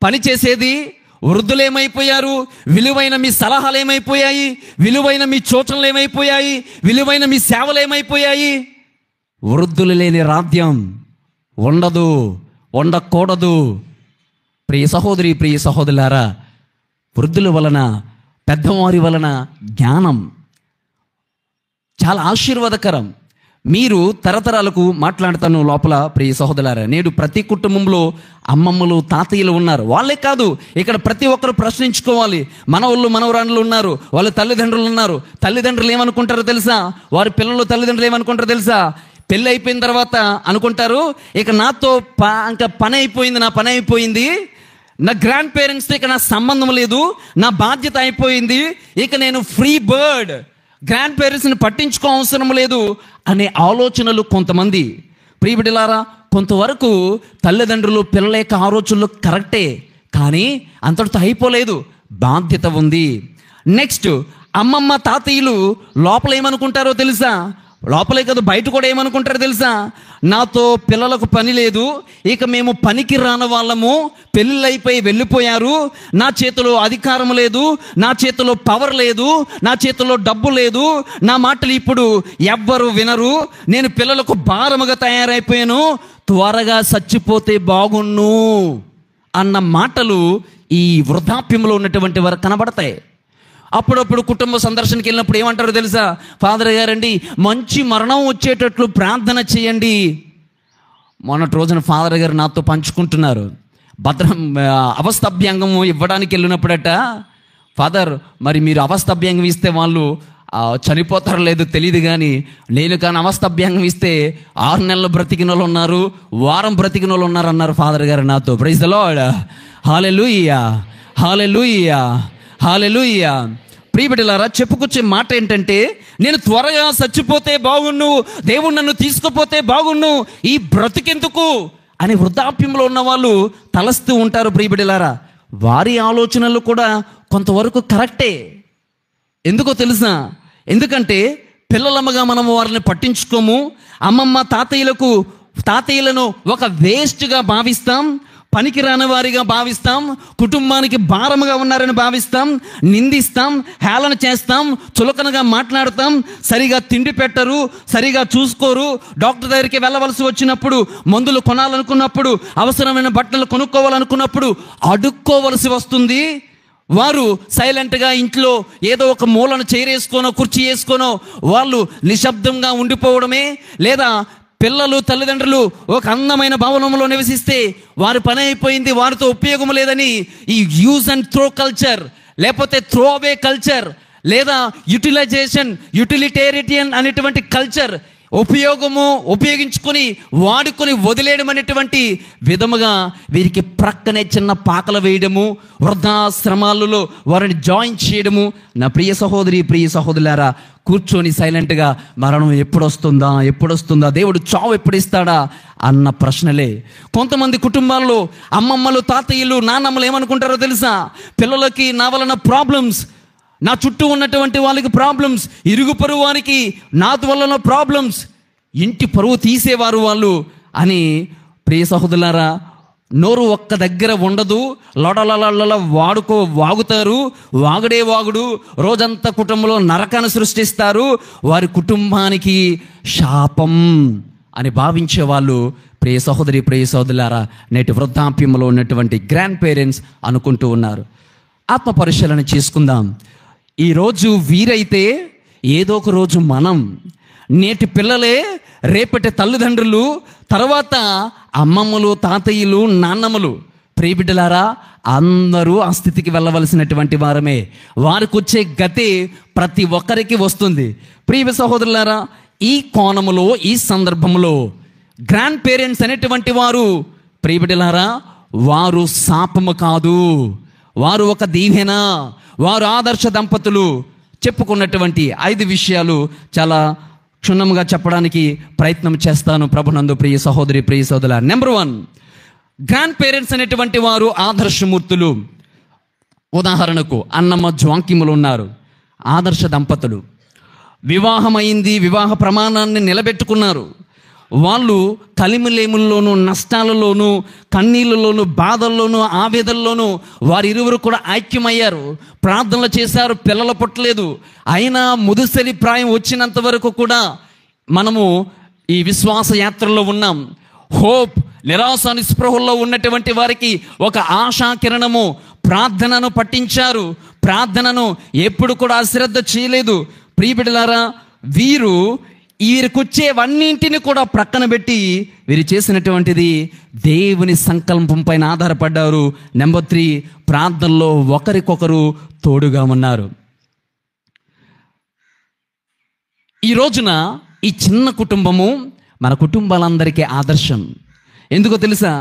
పనిచేసేది? వృద్ధులు ఏమైపోయారు? విలువైన మీ సలహాలు ఏమైపోయాయి? విలువైన మీ సూచనలు ఏమైపోయాయి? విలువైన మీ సేవలు ఏమైపోయాయి? వృద్ధులు లేని రాజ్యం ఉండకూడదు. ప్రియ సహోదరి, ప్రియ సహోదరులారా, వృద్ధుల వలన, పెద్దవారి వలన జ్ఞానం చాలా ఆశీర్వాదకరం. మీరు తరతరాలకు మాట్లాడతాను లోపల. ప్రియ సహోదరులారా, నేడు ప్రతి కుటుంబంలో అమ్మమ్మలు, తాతయ్యలు ఉన్నారు. వాళ్ళే కాదు, ఇక్కడ ప్రతి ఒక్కరు ప్రశ్నించుకోవాలి. మనవాళ్ళు, మనవరాళ్ళు ఉన్నారు, వాళ్ళ తల్లిదండ్రులు ఉన్నారు. తల్లిదండ్రులు ఏమనుకుంటారో తెలుసా? వారి పిల్లలు తల్లిదండ్రులు ఏమనుకుంటారో తెలుసా? పెళ్ళి అయిపోయిన తర్వాత అనుకుంటారు, ఇక నాతో ఇంకా పని అయిపోయింది, నా గ్రాండ్ పేరెంట్స్తో ఇక నా సంబంధం లేదు, నా బాధ్యత అయిపోయింది, ఇక నేను ఫ్రీ బర్డ్, గ్రాండ్ పేరెంట్స్ని పట్టించుకో అవసరం లేదు అనే ఆలోచనలు కొంతమంది. ప్రియబిడ్డలారా, కొంతవరకు తల్లిదండ్రులు పిల్లల యొక్క ఆలోచనలు కరెక్టే, కానీ అంతటితో అయిపోలేదు, బాధ్యత ఉంది. నెక్స్ట్, అమ్మమ్మ తాతయ్యలు లోపల ఏమనుకుంటారో తెలుసా? లోపలే కదా, బయట కూడా ఏమనుకుంటారో తెలుసా? నాతో పిల్లలకు పని లేదు, ఇక మేము పనికి రాని వాళ్ళము, పెళ్ళిళ్ళు అయిపోయి వెళ్ళిపోయారు, నా చేతిలో అధికారం లేదు, నా చేతిలో పవర్ లేదు, నా చేతిలో డబ్బు లేదు, నా మాటలు ఇప్పుడు ఎవ్వరు వినరు, నేను పిల్లలకు భారముగా తయారైపోయాను, త్వరగా చచ్చిపోతే బాగున్ను అన్న మాటలు ఈ వృద్ధాప్యంలో ఉన్నటువంటి వారు కనబడతాయి. అప్పుడప్పుడు కుటుంబ సందర్శనకి వెళ్ళినప్పుడు ఏమంటారో తెలుసా? ఫాదర్ గారండి, మంచి మరణం వచ్చేటట్లు ప్రార్థన చేయండి. మొన్నటి రోజున ఫాదర్ గారు నాతో పంచుకుంటున్నారు. అవస్థాభ్యంగం ఇవ్వడానికి వెళ్ళినప్పుడట, ఫాదర్ మరి మీరు అవస్థాభ్యంగం ఇస్తే వాళ్ళు చనిపోతారో లేదో తెలియదు, కానీ నేను కానీ అవస్థాభ్యంగం ఇస్తే 6 నెలలు బ్రతికిన వాళ్ళు ఉన్నారు, వారం బ్రతికిన వాళ్ళు ఉన్నారు అన్నారు ఫాదర్ గారు నాతో. Praise the Lord. Hallelujah, hallelujah, hallelujah. ప్రియబిడ్డలారా, చెప్పుకొచ్చే మాట ఏంటంటే, నేను త్వరగా చచ్చిపోతే బాగున్ను, దేవుడు నన్ను తీసుకుపోతే బాగున్ను, ఈ బ్రతికెందుకు అని వృద్ధాప్యంలో ఉన్న వాళ్ళు తలస్తూ ఉంటారు. ప్రియబిడ్డలారా, వారి ఆలోచనలు కూడా కొంతవరకు కరెక్టే. ఎందుకో తెలుసా? ఎందుకంటే పిల్లలమ్మగా మనం వారిని పట్టించుకోము. అమ్మమ్మ తాతయ్యలను ఒక వేస్ట్గా భావిస్తాం, పనికిరాని వారిగా భావిస్తాం, కుటుంబానికి భారముగా ఉన్నారని భావిస్తాం, నిందిస్తాం, హేళన చేస్తాం, చులకనగా మాట్లాడతాం, సరిగా తిండి పెట్టరు, సరిగా చూసుకోరు, డాక్టర్ దగ్గరికి వెళ్ళవలసి వచ్చినప్పుడు, మందులు కొనాలనుకున్నప్పుడు, అవసరమైన బట్టలు కొనుక్కోవాలనుకున్నప్పుడు అడుక్కోవలసి వస్తుంది. వారు సైలెంట్గా ఇంట్లో ఏదో ఒక మూలను చేరేసుకోనో కుర్చీ వేసుకోనో వాళ్ళు నిశ్శబ్దంగా ఉండిపోవడమే, లేదా పిల్లలు తల్లిదండ్రులు ఒక అందమైన భవనంలో నివసిస్తే వారి పని అయిపోయింది, వారితో ఉపయోగం లేదని ఈ యూజ్ అండ్ త్రో కల్చర్, లేకపోతే త్రో అవే కల్చర్, లేదా యూటిలిటేరియన్ అనేటువంటి కల్చర్, ఉపయోగించుకొని వాడుకొని వదిలేయడం అనేటువంటి విధముగా వీరికి ప్రక్కనే చిన్న పాకలు వేయడము, వృద్ధాశ్రమాలలో వారిని జాయిన్ చేయడము. నా ప్రియ సహోదరులారా, కూర్చొని సైలెంట్గా మరణం ఎప్పుడొస్తుందా, దేవుడు చావు ఎప్పుడు ఇస్తాడా అన్న ప్రశ్నలే. కొంతమంది కుటుంబాల్లో అమ్మమ్మలు, తాతయ్యలు, నాన్నమ్మలు ఏమనుకుంటారో తెలుసా? పిల్లలకి నా వలన ప్రాబ్లమ్స్, నా చుట్టూ ఉన్నటువంటి వాళ్ళకి ప్రాబ్లమ్స్, ఇరుగు పరువు వారికి నా వలన ప్రాబ్లమ్స్, ఇంటి పరువు తీసేవారు వాళ్ళు అని. ప్రియ సహోదరులారా, నోరు ఒక్క దగ్గర ఉండదు, లొడలల వాగుతారు, వాగుడు రోజంతా కుటుంబంలో నరకాన్ని సృష్టిస్తారు, వారి కుటుంబానికి శాపం అని భావించే వాళ్ళు ప్రియ సహోదరులారా నేటి వృద్ధాప్యంలో ఉన్నటువంటి గ్రాండ్ పేరెంట్స్ అనుకుంటూ ఉన్నారు. ఆత్మ పరిశీలన చేసుకుందాం. ఈరోజు వీరైతే ఏదో ఒక రోజు మనం, నేటి పిల్లలే రేపటి తల్లిదండ్రులు, తర్వాత అమ్మమ్మలు, తాతయ్యలు, నాన్నమ్మలు. ప్రియబిడ్డలారా, అందరూ ఆ స్థితికి వెళ్ళవలసినటువంటి వారమే. వారికి వచ్చే గతి ప్రతి ఒక్కరికి వస్తుంది. ప్రియ సహోదరులారా, ఈ కోణములో, ఈ సందర్భంలో గ్రాండ్ పేరెంట్స్ అనేటువంటి వారు, ప్రియబిడ్డలారా, వారు శాపము కాదు, వారు ఒక దీవెన, వారు ఆదర్శ దంపతులు. చెప్పుకున్నటువంటి 5 విషయాలు చాలా క్షుణ్ణంగా చెప్పడానికి ప్రయత్నం చేస్తాను ప్రభునందు. ప్రియ సహోదరుల, నెంబర్ 1, గ్రాండ్ పేరెంట్స్ అనేటువంటి వారు ఆదర్శమూర్తులు. ఉదాహరణకు అన్నమ్మ జ్వాంకిములు ఉన్నారు, ఆదర్శ దంపతులు. వివాహమైంది, వివాహ ప్రమాణాన్ని నిలబెట్టుకున్నారు. వాళ్ళు కలిమిలేముల్లోనూ, నష్టాలలోనూ, కన్నీళ్ళలోనూ, బాధల్లోనూ, ఆవేదనలోనూ వారిరువురు కూడా ఐక్యమయ్యారు. ప్రార్థనలు చేశారు, పిల్లలు పుట్టలేదు. అయినా ముదుసలి ప్రాయం వచ్చినంత వరకు కూడా మనము ఈ విశ్వాస యాత్రలో ఉన్నాం. హోప్, నిరాశ నిస్పృహల్లో ఉన్నటువంటి వారికి ఒక ఆశాకిరణము, ప్రార్థనను పట్టించారు. ప్రార్థనను ఎప్పుడు కూడా అశ్రద్ధ చేయలేదు. ప్రియబిడ్డలారా, వీరికొచ్చేవన్నింటిని కూడా ప్రక్కన పెట్టి వీరు చేసినటువంటిది దేవుని సంకల్పం పైన ఆధారపడ్డారు. నెంబర్ 3, ప్రార్థనలో ఒకరికొకరు తోడుగా ఉన్నారు. ఈ రోజున ఈ చిన్న కుటుంబము మన కుటుంబాలందరికీ ఆదర్శం. ఎందుకో తెలుసా?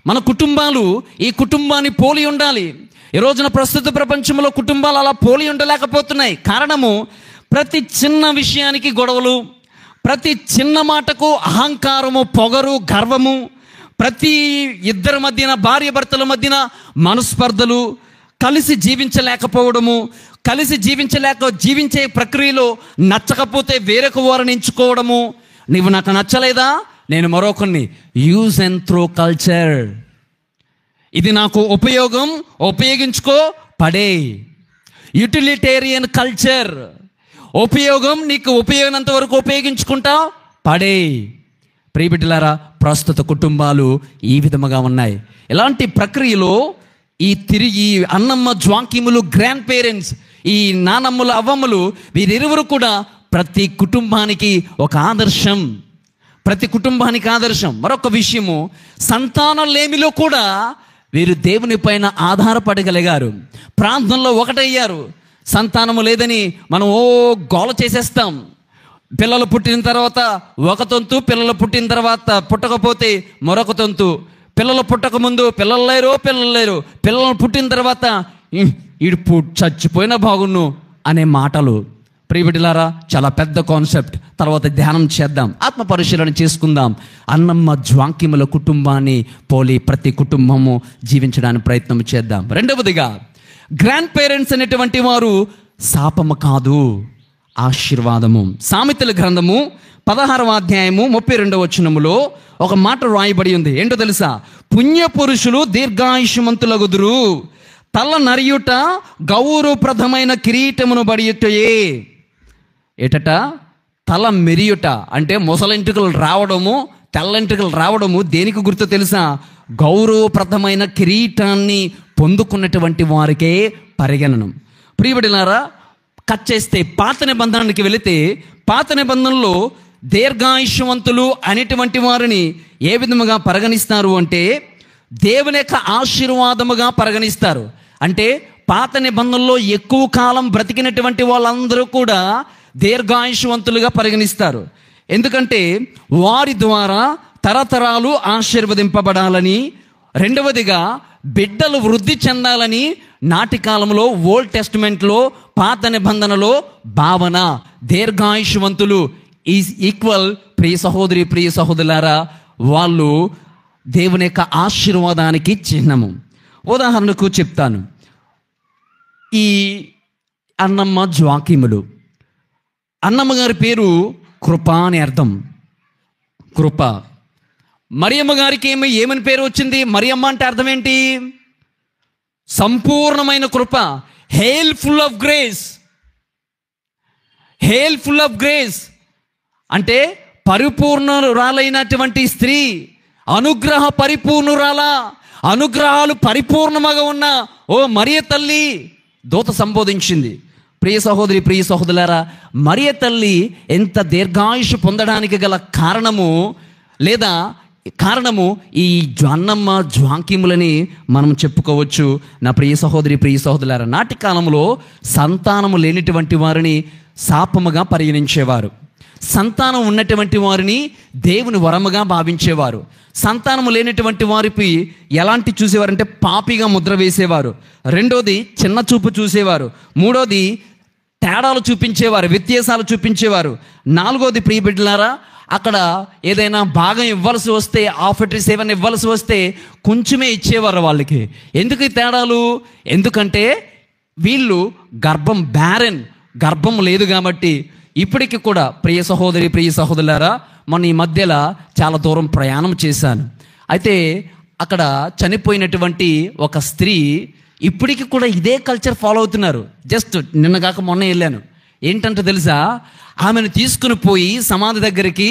మన కుటుంబాలు ఈ కుటుంబాన్ని పోలి ఉండాలి. ఈ రోజున ప్రస్తుత ప్రపంచంలో కుటుంబాలు అలా పోలి ఉండలేకపోతున్నాయి. కారణము, ప్రతి చిన్న విషయానికి గొడవలు, ప్రతి చిన్న మాటకు అహంకారము, పొగరు, గర్వము, ప్రతి ఇద్దరి మధ్యన, భార్య భర్తల మధ్యన మనస్పర్ధలు, కలిసి జీవించలేకపోవడము, జీవించే ప్రక్రియలో నచ్చకపోతే వేరొక వారిని ఎంచుకోవడము. నీవు నాకు నచ్చలేదా, నేను మరొకరిని, యూజ్ అండ్ త్రో కల్చర్. ఇది నాకు ఉపయోగించుకో, పడే. యూటిలిటేరియన్ కల్చర్, నీకు ఉపయోగనంత వరకు ఉపయోగించుకుంటా, పడే. ప్రియబిడ్డలారా, ప్రస్తుత కుటుంబాలు ఈ విధముగా ఉన్నాయి. ఇలాంటి ప్రక్రియలో తిరిగి అన్నమ్మ జ్వాంకిములు, గ్రాండ్ పేరెంట్స్, ఈ నానమ్మలు, అవ్వమ్మలు, వీరిరువురు కూడా ప్రతి కుటుంబానికి ఒక ఆదర్శం. మరొక విషయము, సంతానలేమిలో కూడా వీరు దేవుని పైన ఆధారపడగలిగారు. ప్రార్థనలో ఒకటయ్యారు. సంతానము లేదని మనం గోల చేసేస్తాం. పిల్లలు పుట్టిన తర్వాత ఒక తంతు, పిల్లలు పుట్టిన తర్వాత పుట్టకపోతే మరొక తంతు, పిల్లలు పుట్టకముందు పిల్లలు లేరు, పిల్లలు పుట్టిన తర్వాత ఈడు చచ్చిపోయినా బాగున్ను అనే మాటలు. ప్రియబిడ్డలారా, చాలా పెద్ద కాన్సెప్ట్. తర్వాత ధ్యానం చేద్దాం, ఆత్మ పరిశీలన చేసుకుందాం. అన్నమ్మ జ్వాంకిముల కుటుంబాన్ని పోలి ప్రతి కుటుంబము జీవించడానికి ప్రయత్నం చేద్దాం. రెండవదిగా, గ్రాండ్ పేరెంట్స్ అనేటువంటి వారు శాపము కాదు, ఆశీర్వాదము. సామెతల గ్రంథము 16వ అధ్యాయము 32వ వచనములో ఒక మాట రాయబడి ఉంది. ఏంటో తెలుసా? పుణ్యపురుషులు దీర్ఘాయుష్మంతులగుదురు, తల నరియుట గౌరవప్రదమైన కిరీటమును బడియుటయే. ఏటట? తల మెరియుట అంటే ముసలెంట్రుకలు రావడము, తెల్లంట్రుకలు రావడము దేనికి గుర్తు తెలుసా? గౌరవప్రదమైన కిరీటాన్ని పొందుకున్నటువంటి వారికే పరిగణనం. ప్రియబడినారా, కట్ చేస్తే పాత నిబంధనకి వెళితే, పాత నిబంధనలో దీర్ఘాయుష్యవంతులు అనేటువంటి వారిని ఏ విధముగా పరిగణిస్తారు అంటే దేవుని యొక్క ఆశీర్వాదముగా పరిగణిస్తారు. అంటే పాత నిబంధనలో ఎక్కువ కాలం బ్రతికినటువంటి వాళ్ళందరూ కూడా దీర్ఘాయుష్యవంతులుగా పరిగణిస్తారు. ఎందుకంటే వారి ద్వారా తరతరాలు ఆశీర్వదింపబడాలని, రెండవదిగా బిడ్డలు వృద్ధి చెందాలని నాటి కాలంలో ఓల్డ్ టెస్టిమెంట్లో పాత నిబంధనలో భావన. దీర్ఘాయుష్యవంతులు ఈజ్ ఈక్వల్, ప్రియ సహోదరి ప్రియ సహోదరులారా, వాళ్ళు దేవుని యొక్క ఆశీర్వాదానికి చిహ్నము. ఉదాహరణకు చెప్తాను. ఈ అన్నమ్మ జ్వాకీములు, అన్నమ్మ గారి పేరు కృప అని అర్థం, కృప. మరియమ్మ గారికి ఏమని పేరు వచ్చింది? మరియమ్మ అంటే అర్థం ఏంటి? సంపూర్ణమైన కృప. Hail full of grace, hail full of grace అంటే పరిపూర్ణురాలైనటువంటి స్త్రీ, అనుగ్రహ పరిపూర్ణురాల, అనుగ్రహాలు పరిపూర్ణముగా ఉన్న ఓ మరియ తల్లి దూత సంబోధించింది. ప్రియ సహోదరి ప్రియ సహోదరులారా, మరియ తల్లి ఎంత దీర్ఘాయుష్ పొందడానికి గల కారణము ఈ అన్నమ్మ జ్వాంకీములని మనం చెప్పుకోవచ్చు. నా ప్రియ సహోదరి ప్రియ సహోదరులారా, నాటి కాలంలో సంతానము లేనిటువంటి వారిని శాపముగా పరిగణించేవారు. సంతానం ఉన్నటువంటి వారిని దేవుని వరముగా భావించేవారు. సంతానము లేనటువంటి వారికి ఎలాంటి చూసేవారంటే పాపిగా ముద్ర వేసేవారు. రెండోది చిన్న చూపు చూసేవారు. మూడోది తేడాలు చూపించేవారు, వ్యత్యాసాలు చూపించేవారు. నాలుగోది ప్రియ బిడ్డలారా, అక్కడ ఏదైనా భాగం ఇవ్వాల్సి వస్తే, ఆఫర్టీస్ ఏమైనా ఇవ్వాల్సి వస్తే కొంచెమే ఇచ్చేవారు వాళ్ళకి. ఎందుకు ఈ తేడాలు? ఎందుకంటే వీళ్ళు గర్భం లేదు కాబట్టి. ఇప్పటికి కూడా ప్రియ సహోదరి ప్రియ సహోదరులారా, మొన్న ఈ మధ్యలో చాలా దూరం ప్రయాణం చేశాను. అయితే అక్కడ చనిపోయినటువంటి ఒక స్త్రీ ఇప్పటికి కూడా ఇదే కల్చర్ ఫాలో అవుతున్నారు. జస్ట్ నిన్న కాక మొన్న వెళ్ళాను. ఏంటంటే తెలుసా, ఆమెను తీసుకుని పోయి సమాధి దగ్గరికి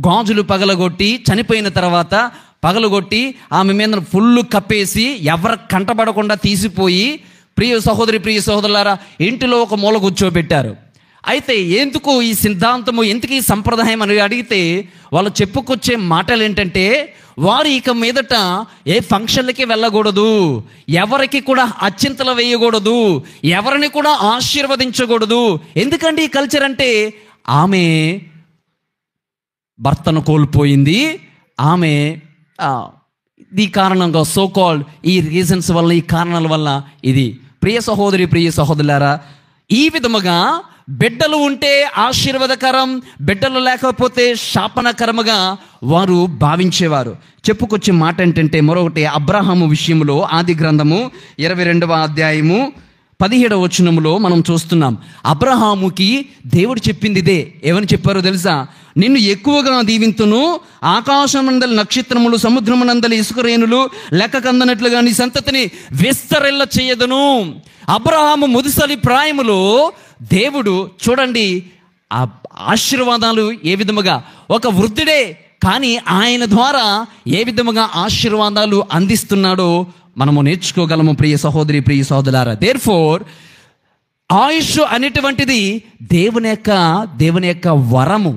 గాజులు పగలగొట్టి, చనిపోయిన తర్వాత పగలగొట్టి ఆమె మీద ఫుల్ కప్పేసి ఎవరు కంటపడకుండా తీసిపోయి ప్రియ సహోదరి ప్రియ సహోదరులారా ఇంటిలో ఒక మూల కూర్చోబెట్టారు. అయితే ఎందుకు ఈ సిద్ధాంతము, ఎందుకు ఈ సంప్రదాయం అని అడిగితే వాళ్ళు చెప్పుకొచ్చే మాటలు ఏంటంటే, వారు ఇక మీదట ఏ ఫంక్షన్లకి వెళ్ళకూడదు, ఎవరికి కూడా అత్యంతలు వేయకూడదు, ఎవరిని కూడా ఆశీర్వదించకూడదు. ఎందుకంటే ఈ కల్చర్ అంటే ఆమె భర్తను కోల్పోయింది, ఆమె ఈ కారణంగా సోకాల్డ్ ఈ రీజన్స్ వల్ల, ఈ కారణాల వల్ల ఇది. ప్రియ సహోదరి ప్రియ సహోదరులారా, ఈ విధముగా బిడ్డలు ఉంటే ఆశీర్వాదకరం, బిడ్డలు లేకపోతే శాపనకరముగా వారు భావించేవారు. చెప్పుకొచ్చే మాట ఏంటంటే మరొకటి, అబ్రహాము విషయంలో ఆది గ్రంథము 22వ అధ్యాయము 17వ వచనములో మనం చూస్తున్నాం. అబ్రహాముకి దేవుడు చెప్పింది ఇదే. ఏమని చెప్పారో తెలుసా? నిన్ను ఎక్కువగా దీవింతును, ఆకాశమందలి నక్షత్రములు, సముద్రమునందలి ఇసుక రేణులు లెక్క కందనట్లుగా నీ సంతతిని విస్తరిల్ల చేయదును. అబ్రహాము ముదుసలి ప్రాయములో దేవుడు చూడండి ఆ ఆశీర్వాదాలు ఏ విధముగా, ఒక వృద్ధుడే కానీ ఆయన ద్వారా ఏ విధముగా ఆశీర్వాదాలు అందిస్తున్నాడో మనము నేర్చుకోగలము. ప్రియ సహోదరి ప్రియ సహోదరులారా, దేర్ఫోర్ ఆయుష్ అనేటువంటిది దేవుని యొక్క వరము,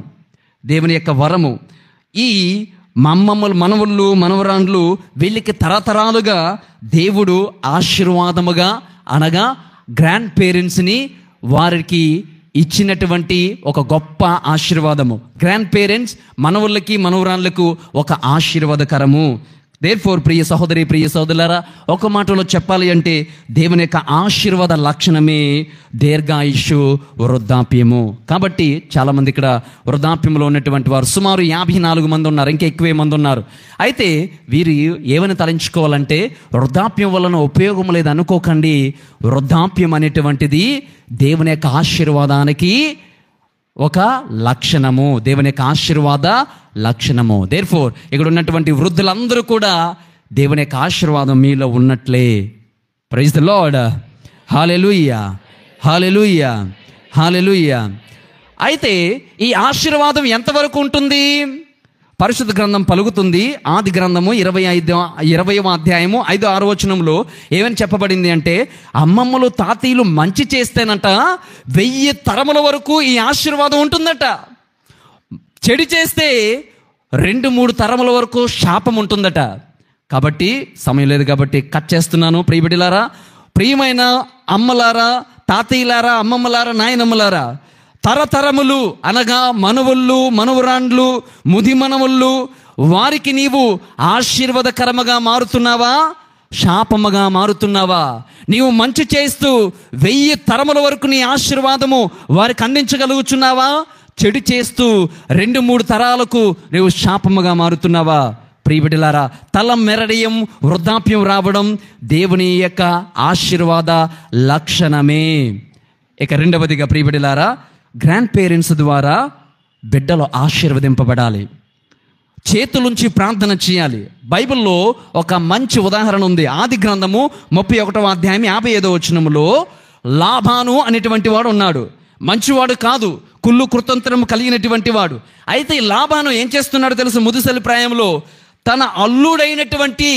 దేవుని యొక్క వరము. ఈ మనవుళ్ళు మనవరాండ్లు వీళ్ళకి తరతరాలుగా దేవుడు ఆశీర్వాదముగా అనగా గ్రాండ్ పేరెంట్స్ని వారికి ఇచ్చినటువంటి ఒక గొప్ప ఆశీర్వాదము. గ్రాండ్ పేరెంట్స్ మనవుళ్ళకి మనవరాళ్ళకు ఒక ఆశీర్వాదకరము. దేర్ఫోర్ ప్రియ సహోదరి ప్రియ సహోదరులారా, ఒక మాటలో చెప్పాలి అంటే దేవుని యొక్క ఆశీర్వాద లక్షణమే దీర్ఘాయుషు, వృద్ధాప్యము. కాబట్టి చాలామంది ఇక్కడ వృద్ధాప్యంలో ఉన్నటువంటి వారు సుమారు 54 మంది ఉన్నారు, ఇంకా ఎక్కువే మంది ఉన్నారు. అయితే వీరు ఏమని తలంచుకోవాలంటే, వృద్ధాప్యం వలన ఉపయోగం లేదు అనుకోకండి. వృద్ధాప్యం అనేటువంటిది దేవుని యొక్క ఆశీర్వాదానికి ఒక లక్షణము, దేవుని యొక్క ఆశీర్వాద లక్షణము. దేర్ఫోర్ ఇక్కడ ఉన్నటువంటి వృద్ధులందరూ కూడా దేవుని యొక్క ఆశీర్వాదం మీలో ఉన్నట్లే. Praise the Lord. Hallelujah, hallelujah, hallelujah. అయితే ఈ ఆశీర్వాదం ఎంతవరకు ఉంటుంది? పరిశుద్ధ గ్రంథం పలుకుతుంది. ఆది గ్రంథము 20వ అధ్యాయము 5-6 వచనంలో ఏమని చెప్పబడింది అంటే, అమ్మమ్మలు తాతయ్యలు మంచి చేస్తేనట 1000 తరముల వరకు ఈ ఆశీర్వాదం ఉంటుందట. చెడు చేస్తే 2-3 తరముల వరకు శాపం ఉంటుందట. కాబట్టి సమయం లేదు కాబట్టి కట్ చేస్తున్నాను. ప్రియబిడ్డలారా, ప్రియమైన అమ్మలారా, తాతయ్యలారా, అమ్మమ్మలారా, నాయనమ్మలారా, తరతరములు అనగా మనవుళ్ళు, మనవరాండ్లు, ముది మనవుళ్ళు, వారికి నీవు ఆశీర్వాదకరముగా మారుతున్నావా, శాపముగా మారుతున్నావా? నీవు మంచి చేస్తూ 1000 తరముల వరకు నీ ఆశీర్వాదము వారికి అందించగలుగుతున్నావా? చెడు చేస్తూ 2-3 తరాలకు నీవు శాపముగా మారుతున్నావా? ప్రియబిడ్డలారా, తల మెరడియం, వృద్ధాప్యం రావడం దేవుని యొక్క ఆశీర్వాద లక్షణమే. ఇక రెండవదిగా ప్రియబిడ్డలారా, గ్రాండ్ పేరెంట్స్ ద్వారా బిడ్డలు ఆశీర్వదింపబడాలి. చేతులుంచి ప్రార్థన చేయాలి. బైబిల్లో ఒక మంచి ఉదాహరణ ఉంది. ఆది గ్రంథము 31వ అధ్యాయం 55వ వచనములో లాబాను అనేటువంటి వాడు ఉన్నాడు. మంచివాడు కాదు, కుళ్ళు కృతంత్రము కలిగినటువంటి వాడు. అయితే ఈ లాబాను ఏం చేస్తున్నాడు తెలుసు? ముదుసలి ప్రాయంలో తన అల్లుడైనటువంటి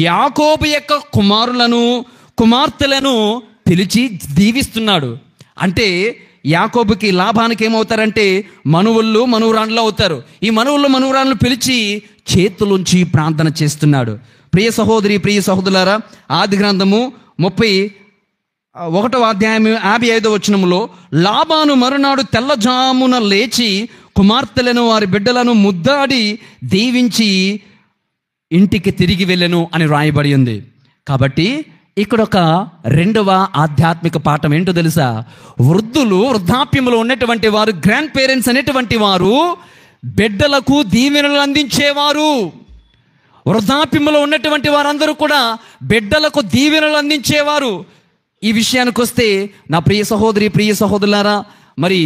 యాకోబు యొక్క కుమార్తెలను పిలిచి దీవిస్తున్నాడు. అంటే యాకోబుకి, లాబానికి ఏమవుతారంటే మనువుళ్ళు, మనువురాండ్లు అవుతారు. ఈ మనువుళ్ళు, మనువురాండ్లు పిలిచి చేతులుంచి ప్రార్థన చేస్తున్నాడు. ప్రియ సహోదరి, ప్రియ సహోదరులారా, ఆది గ్రంథము 31వ అధ్యాయం 55వ వచనములో లాబాను మరునాడు తెల్లజామున లేచి కుమార్తెలను వారి బిడ్డలను ముద్దాడి దీవించి ఇంటికి తిరిగి వెళ్ళెను అని రాయబడి ఉంది. కాబట్టి ఇక్కడ ఒక రెండవ ఆధ్యాత్మిక పాఠం ఏంటో తెలుసా? వృద్ధులు, వృద్ధాప్యంలో ఉన్నటువంటి వారు, గ్రాండ్ పేరెంట్స్ అనేటువంటి వారు బిడ్డలకు దీవెనలు అందించేవారు. వృద్ధాప్యంలో ఉన్నటువంటి వారందరూ కూడా బిడ్డలకు దీవెనలు అందించేవారు. ఈ విషయానికి వస్తే నా ప్రియ సహోదరి, ప్రియ సహోదరులారా, మరి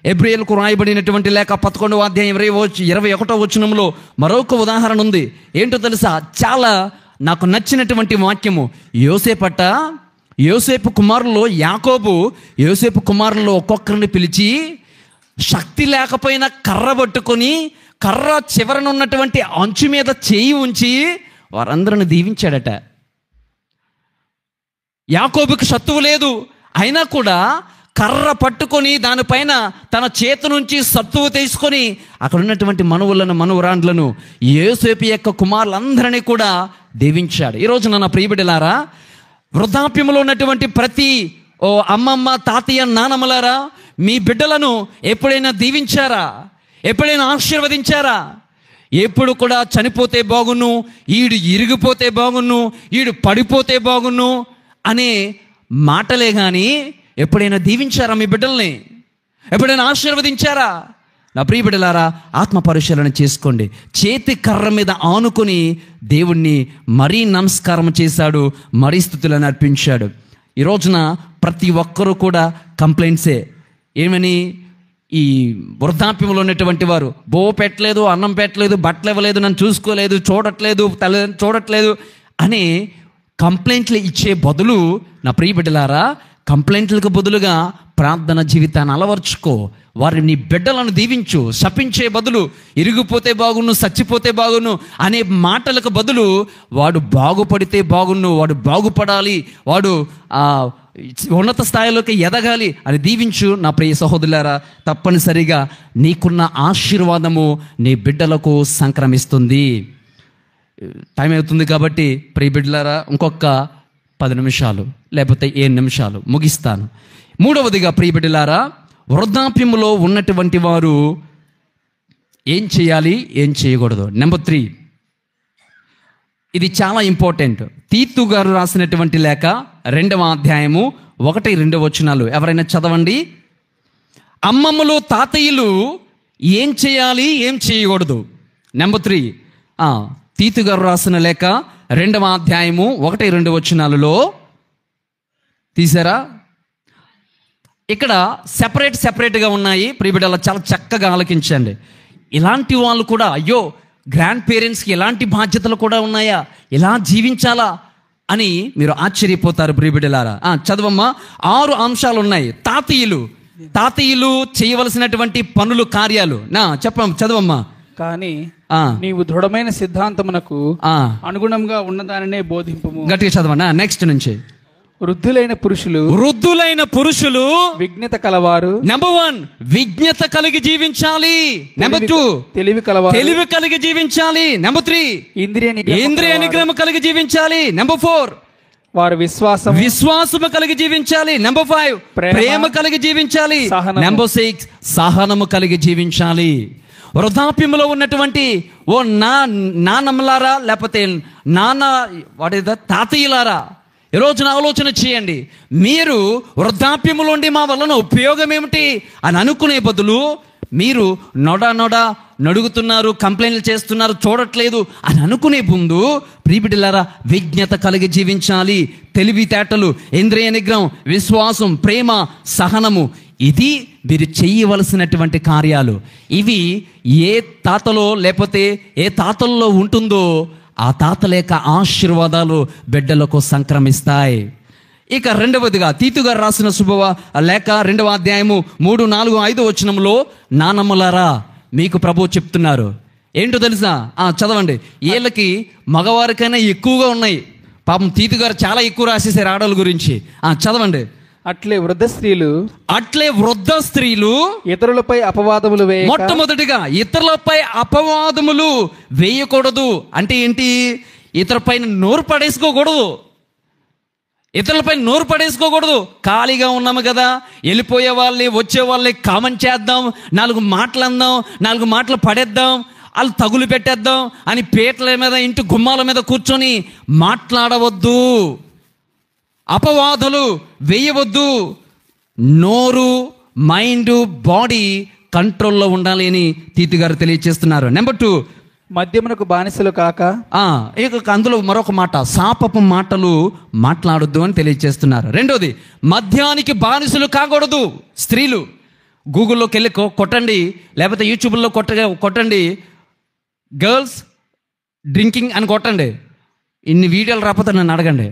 హెబ్రీయులకు రాయబడినటువంటి లేఖ 11వ అధ్యాయం 21వ వచనంలో మరొక ఉదాహరణ ఉంది. ఏంటో తెలుసా? చాలా నాకు నచ్చినటువంటి వాక్యము. యోసేపు కుమారుల్లో యాకోబు యోసేపు కుమారుల్లో ఒక్కొక్కరిని పిలిచి శక్తి లేకపోయినా కర్ర పట్టుకొని కర్ర చివరన ఉన్నటువంటి అంచు మీద చేయి ఉంచి వారందరిని దీవించాడట. యాకోబుకి సత్తువు లేదు, అయినా కూడా కర్ర పట్టుకొని దానిపైన తన చేతి నుంచి సత్తువు తీసుకొని అక్కడ ఉన్నటువంటి మనవులను, మనవరాండ్లను, యోసేపు యొక్క కుమారులందరినీ కూడా దీవించాడు. ఈరోజు నా ప్రియబిడ్డలారా, వృద్ధాప్యంలో ఉన్నటువంటి ప్రతి అమ్మమ్మ, తాతయ్య, నానమ్మలారా, మీ బిడ్డలను ఎప్పుడైనా దీవించారా? ఎప్పుడైనా ఆశీర్వదించారా? ఎప్పుడు కూడా చనిపోతే బాగున్ను, ఈడు ఇరిగిపోతే బాగున్ను, ఈడు పడిపోతే బాగున్ను అనే మాటలే కానీ ఎప్పుడైనా దీవించారా మీ బిడ్డల్ని? ఎప్పుడైనా ఆశీర్వదించారా? నా ప్రియ బిడ్డలారా, ఆత్మ పరిశీలన చేసుకోండి. చేతి కర్ర మీద ఆనుకొని దేవుణ్ణి మరీ నమస్కారం చేశాడు, మరీ స్తుతులను అర్పించాడు. ఈ రోజున ప్రతి ఒక్కరూ కూడా కంప్లైంట్సే. ఏమని? ఈ వృద్ధాప్యంలో ఉన్నటువంటి వారు పెట్టలేదు, అన్నం పెట్టలేదు, బట్టలు ఇవ్వలేదు, నన్ను చూసుకోలేదు, చూడట్లేదు అని కంప్లైంట్లు ఇచ్చే బదులు, నా ప్రియ బిడ్డలారా, కంప్లైంట్లకు బదులుగా ప్రార్థన జీవితాన్ని అలవర్చుకో. వారి నీ బిడ్డలను దీవించు. శపించే బదులు ఇరిగిపోతే బాగున్ను, చచ్చిపోతే బాగున్ను అనే మాటలకు బదులు వాడు బాగుపడితే బాగున్ను, వాడు బాగుపడాలి, వాడు ఉన్నత స్థాయిలోకి ఎదగాలి అని దీవించు. నా ప్రియ సహోదరులారా, తప్పనిసరిగా నీకున్న ఆశీర్వాదము నీ బిడ్డలకు సంక్రమిస్తుంది. టైం అవుతుంది కాబట్టి ప్రియ బిడ్డలారా, ఇంకొక 10 నిమిషాలు లేకపోతే 7 నిమిషాలు ముగిస్తాను. మూడవదిగా ప్రియ బిడ్డలారా, వృద్ధాప్యములో ఉన్నటువంటి వారు ఏం చేయాలి, ఏం చేయకూడదు? నెంబర్ 3, ఇది చాలా ఇంపార్టెంట్. తీతు గారు రాసినటువంటి లేఖ 2వ అధ్యాయము 1-2 వచనాలు ఎవరైనా చదవండి. అమ్మమ్మలు, తాతయ్యలు ఏం చేయాలి, ఏం చేయకూడదు? నెంబర్ 3, తీతు గారు రాసిన లేఖ 2వ అధ్యాయము 1-2 వచనాలలో తీసారా? ఇక్కడ సెపరేట్గా ఉన్నాయి. ప్రియబిడ్డలా చాలా చక్కగా ఆలకించండి. ఇలాంటి వాళ్ళు కూడా, అయ్యో గ్రాండ్ పేరెంట్స్కి ఇలాంటి బాధ్యతలు కూడా ఉన్నాయా, ఇలా జీవించాలా అని మీరు ఆశ్చర్యపోతారు ప్రియబిడ్డలారా. చదవమ్మా. 6 అంశాలు ఉన్నాయి. తాతయ్యలు చేయవలసినటువంటి పనులు, కార్యాలు. చదవమ్మా. కానీ నీవు దృఢమైన సిద్ధాంతమునకు అనుగుణంగా ఉన్నదానినే బోధింపుము. గట్టిగా చదవనా. నెక్స్ట్ నుంచి. వృద్ధులైన పురుషులు విజ్ఞత కలవారు. నెంబర్ 1 విజ్ఞత కలిగి జీవించాలి. నెంబర్ 2 తెలివి కలిగి జీవించాలి. నెంబర్ 3 ఇంద్రియ నిగ్రహం కలిగి జీవించాలి. నెంబర్ 4 వారు విశ్వాసము కలిగి జీవించాలి. నెంబర్ 5 ప్రేమ కలిగి జీవించాలి. నెంబర్ 6 సహనము కలిగి జీవించాలి. వృద్ధాప్యములో ఉన్నటువంటి నాన్నమ్మలారా, లేకపోతే తాతయ్యలారా, ఈరోజున ఆలోచన చేయండి. మీరు వృద్ధాప్యములో ఉండి మా వలన ఉపయోగం ఏమిటి అని అనుకునే బదులు మీరు నడుగుతున్నారు, కంప్లైంట్లు చేస్తున్నారు, చూడట్లేదు అని అనుకునే ముందు ప్రియబిడ్డలారా విజ్ఞత కలిగి జీవించాలి. తెలివితేటలు, ఇంద్రియ నిగ్రహం, విశ్వాసం, ప్రేమ, సహనము, ఇది మీరు చేయవలసినటువంటి కార్యాలు. ఇవి ఏ తాతలో లేకపోతే ఏ తాతల్లో ఉంటుందో ఆ తాతల యొక్క ఆశీర్వాదాలు బిడ్డలకు సంక్రమిస్తాయి. ఇక రెండవదిగా తీతు గారు రాసిన శుభవ లేఖ 2వ అధ్యాయము 3, 4, 5 వచనంలో నానమ్మలారా మీకు ప్రభువు చెప్తున్నారు. ఏంటో తెలుసా? చదవండి. వీళ్ళకి మగవారికైనా ఎక్కువగా ఉన్నాయి. పాపం తీతు గారు చాలా ఎక్కువ రాసేసారు ఆడవాళ్ళ గురించి. చదవండి. అట్లే వృద్ధ స్త్రీలు ఇతరులపై అపవాదములు మొట్టమొదటిగా ఇతరులపై అపవాదములు వేయకూడదు. అంటే ఏంటి? ఇతరులపైన నోరు పడేసుకోకూడదు. ఖాళీగా ఉన్నాము కదా, వెళ్ళిపోయే వాళ్ళని వచ్చే వాళ్ళని కామెంట్ చేద్దాం, 4 మాటలు అందాం, 4 మాటలు పడేద్దాం, వాళ్ళు తగులు పెట్టేద్దాం అని పీటల మీద, ఇంటి గుమ్మాల మీద కూర్చొని మాట్లాడవద్దు. అపవాదులు వేయవద్దు. నోరు, మైండ్, బాడీ కంట్రోల్లో ఉండాలి అని తీతు గారు తెలియజేస్తున్నారు. నెంబర్ 2 మద్యమునకు బానిసలు కాక. అందులో మరొక మాట, శాపపు మాటలు మాట్లాడొద్దు అని తెలియజేస్తున్నారు. రెండోది, మద్యానికి బానిసలు కాకూడదు స్త్రీలు. గూగుల్లోకి వెళ్ళి కొట్టండి, లేకపోతే యూట్యూబ్లో కొట్టండి గర్ల్స్ డ్రింకింగ్ అని కొట్టండి. ఇన్ని వీడియోలు రాకపోతే నన్ను అడగండి.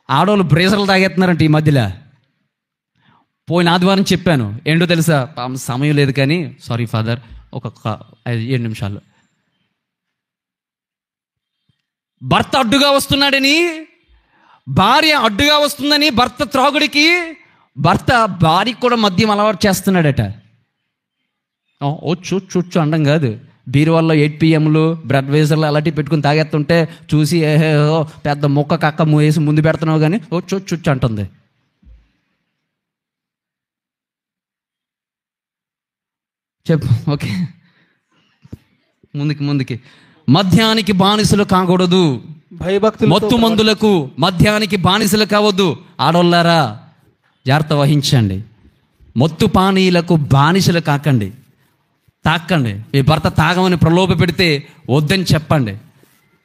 ఆడవాళ్ళు బ్రేజర్లు తాగేస్తున్నారంట ఈ మధ్యలో. పోయిన ఆదివారం చెప్పాను. ఏంటో తెలుసా? సమయం లేదు కానీ, సారీ ఫాదర్, ఒక 7 నిమిషాలు. భర్త అడ్డుగా వస్తున్నాడని, భార్య అడ్డుగా వస్తుందని, భర్త త్రాగుడికి భర్త భార్యకి కూడా మద్యం అలవాటు చేస్తున్నాడట. చూచు అండం కాదు, బీరువాల్లో 8 PM బ్రెడ్ వేజర్లు అలాంటివి పెట్టుకుని తాగేస్తుంటే చూసి పెద్ద ముక్క కక్క వేసి ముందు పెడుతున్నావు కానీ చుచ్చు అంటుంది. చెప్పు. ఓకే, ముందుకి. మద్యానికి బానిసలు కాకూడదు. మత్తు మందులకు, మద్యానికి బానిసలు కావద్దు. ఆడోళ్ళారా జాగ్రత్త వహించండి. మత్తు పానీయులకు బానిసలు కాకండి. తాకండి. మీ భర్త తాగమని ప్రలోభ పెడితే వద్దని చెప్పండి.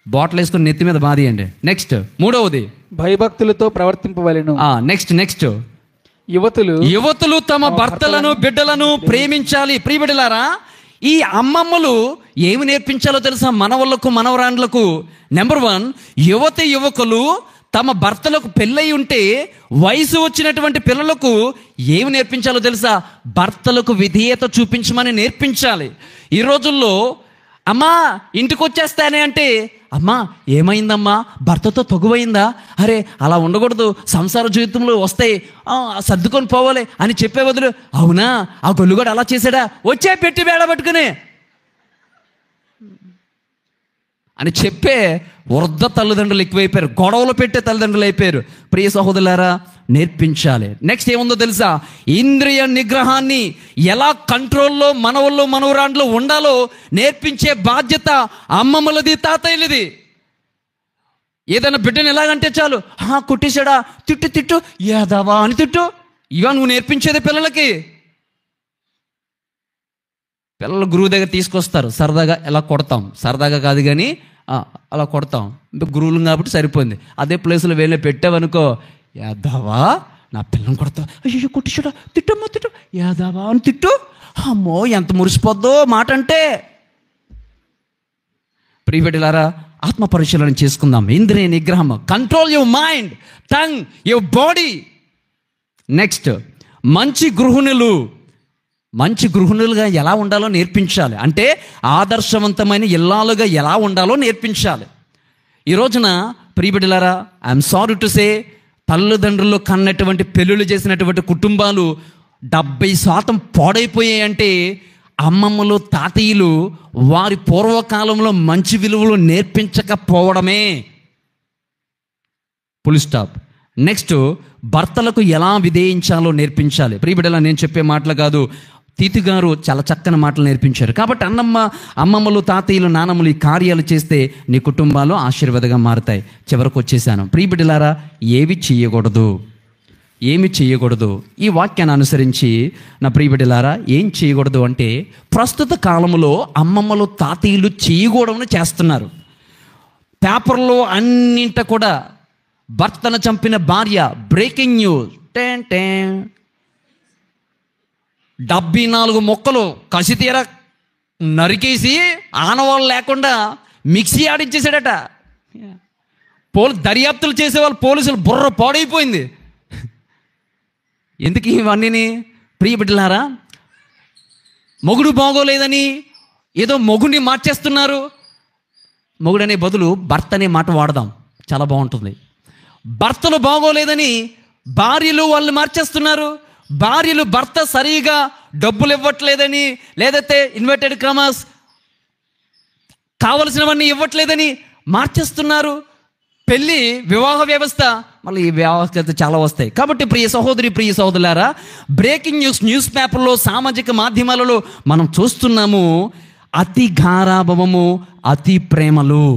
బాటిల్ వేసుకొని నెత్తి మీద బాధియండి. నెక్స్ట్ 3వది, భయభక్తులతో ప్రవర్తింపవలెను. నెక్స్ట్ యువతులు తమ భర్తలను, బిడ్డలను ప్రేమించాలి. ప్రియబిడ్డలారా, ఈ అమ్మమ్మలు ఏమి నేర్పించాలో తెలుసా మనవళ్ళకు, మనవరాండ్లకు? నెంబర్ 1, యువకులు తమ భర్తలకు పెళ్ళై ఉంటే వయసు వచ్చినటువంటి పిల్లలకు ఏమి నేర్పించాలో తెలుసా? భర్తలకు విధేయత చూపించమని నేర్పించాలి. ఈ రోజుల్లో అమ్మా ఇంటికి వచ్చేస్తానే అంటే, అమ్మా ఏమైందమ్మా, భర్తతో తగువైందా, అరే అలా ఉండకూడదు, సంసార జీవితంలో వస్తాయి, సర్దుకొని పోవాలి అని చెప్పే బదులు, అవునా ఆ గొల్లుగోడు అలా చేశాడా, వచ్చే పెట్టి వేళ పట్టుకుని అని చెప్పే వృద్ధ తల్లిదండ్రులు ఎక్కువైపోయారు. గొడవలు పెట్టే తల్లిదండ్రులు అయిపోయారు. ప్రియ సహోదరులారా, నేర్పించాలి. నెక్స్ట్ ఏముందో తెలుసా? ఇంద్రియ నిగ్రహాన్ని ఎలా కంట్రోల్లో మనవల్లో, మనవరాండ్లో ఉండాలో నేర్పించే బాధ్యత అమ్మమ్మలది, తాతయ్యలది. ఏదైనా బిడ్డను ఎలాగంటే చాలు, కుట్టేశాడా, తిట్టు ఏదవా అని తిట్టు. ఇవా నువ్వు నేర్పించేది పిల్లలకి. పిల్లలు గురువు దగ్గర తీసుకొస్తారు, సరదాగా ఎలా కొడతాం, సరదాగా కాదు కానీ అలా కొడతాం. గురువులు కాబట్టి సరిపోయింది. అదే ప్లేస్లో వేరే పెట్టావనుకో, యాదవా నా పిల్లని కొడతా, అయ్యో కొట్టించుడా, తిట్టమ్మా తిట్టు, యాదావా అని తిట్టు, అమ్మో ఎంత మురిసిపోద్దో మాట అంటే. ప్రియబిడ్డలారా, ఆత్మ పరిశీలన చేసుకుందాం. ఇంద్రియ నిగ్రహం, control your mind, tongue, your body. Next, మంచి గృహిణులుగా ఎలా ఉండాలో నేర్పించాలి. అంటే ఆదర్శవంతమైన ఇల్లాలుగా ఎలా ఉండాలో నేర్పించాలి. ఈ రోజున ప్రియబిడ్డలారా, ఐఎమ్ సారీ టు సే, తల్లిదండ్రులు కన్నటువంటి పెళ్ళిళ్ళు చేసినటువంటి కుటుంబాలు 70% పాడైపోయాయంటే అమ్మమ్మలు తాతయ్యలు వారి పూర్వకాలంలో మంచి విలువలు నేర్పించకపోవడమే. Full stop. నెక్స్ట్, భర్తలకు ఎలా విధేయించాలో నేర్పించాలి. ప్రియబిడ్డలా, నేను చెప్పే మాటలు కాదు, తీతు గారు చాలా చక్కని మాటలు నేర్పించారు. కాబట్టి అమ్మమ్మలు తాతయ్యలు నానమ్మలు ఈ కార్యాలు చేస్తే నీ కుటుంబాలు ఆశీర్వాదంగా మారుతాయి. చివరకు వచ్చేసాను. ప్రియబిడ్డలారా, ఏమి చేయకూడదు ఈ వాక్యాన్ని అనుసరించి నా ప్రియబిడ్డలారా, ఏం చేయకూడదు అంటే ప్రస్తుత కాలంలో అమ్మమ్మలు తాతయ్యలు చేయకూడదని చేస్తున్నారు. పేపర్లో అన్నింట కూడా భర్తను చంపిన భార్య, బ్రేకింగ్ న్యూస్, 74 మొక్కలు కసితీర నరికేసి ఆనవాళ్ళు లేకుండా మిక్సీ ఆడించేశాడట. దర్యాప్తులు చేసేవాళ్ళు పోలీసులు బుర్ర పాడైపోయింది. ఎందుకు ఇవన్నీ? ప్రియబిడ్డలారా, మొగుడు బాగోలేదని ఏదో మొగుడిని మార్చేస్తున్నారు. మొగుడనే బదులు భర్త అనే మాట వాడదాం, చాలా బాగుంటుంది. భర్తలు బాగోలేదని భార్యలు వాళ్ళు మార్చేస్తున్నారు. భార్యలు భర్త సరిగా డబ్బులు ఇవ్వట్లేదని, లేదంటే ఇన్వర్టెడ్ కామర్స్ కావలసినవన్నీ ఇవ్వట్లేదని మార్చేస్తున్నారు. వివాహ వ్యవస్థ, మళ్ళీ ఈ వ్యవస్థ చాలా వస్తాయి. కాబట్టి ప్రియ సహోదరులారా, బ్రేకింగ్ న్యూస్ పేపర్లో, సామాజిక మాధ్యమాలలో మనం చూస్తున్నాము అతి గారాభవము, అతి ప్రేమలు.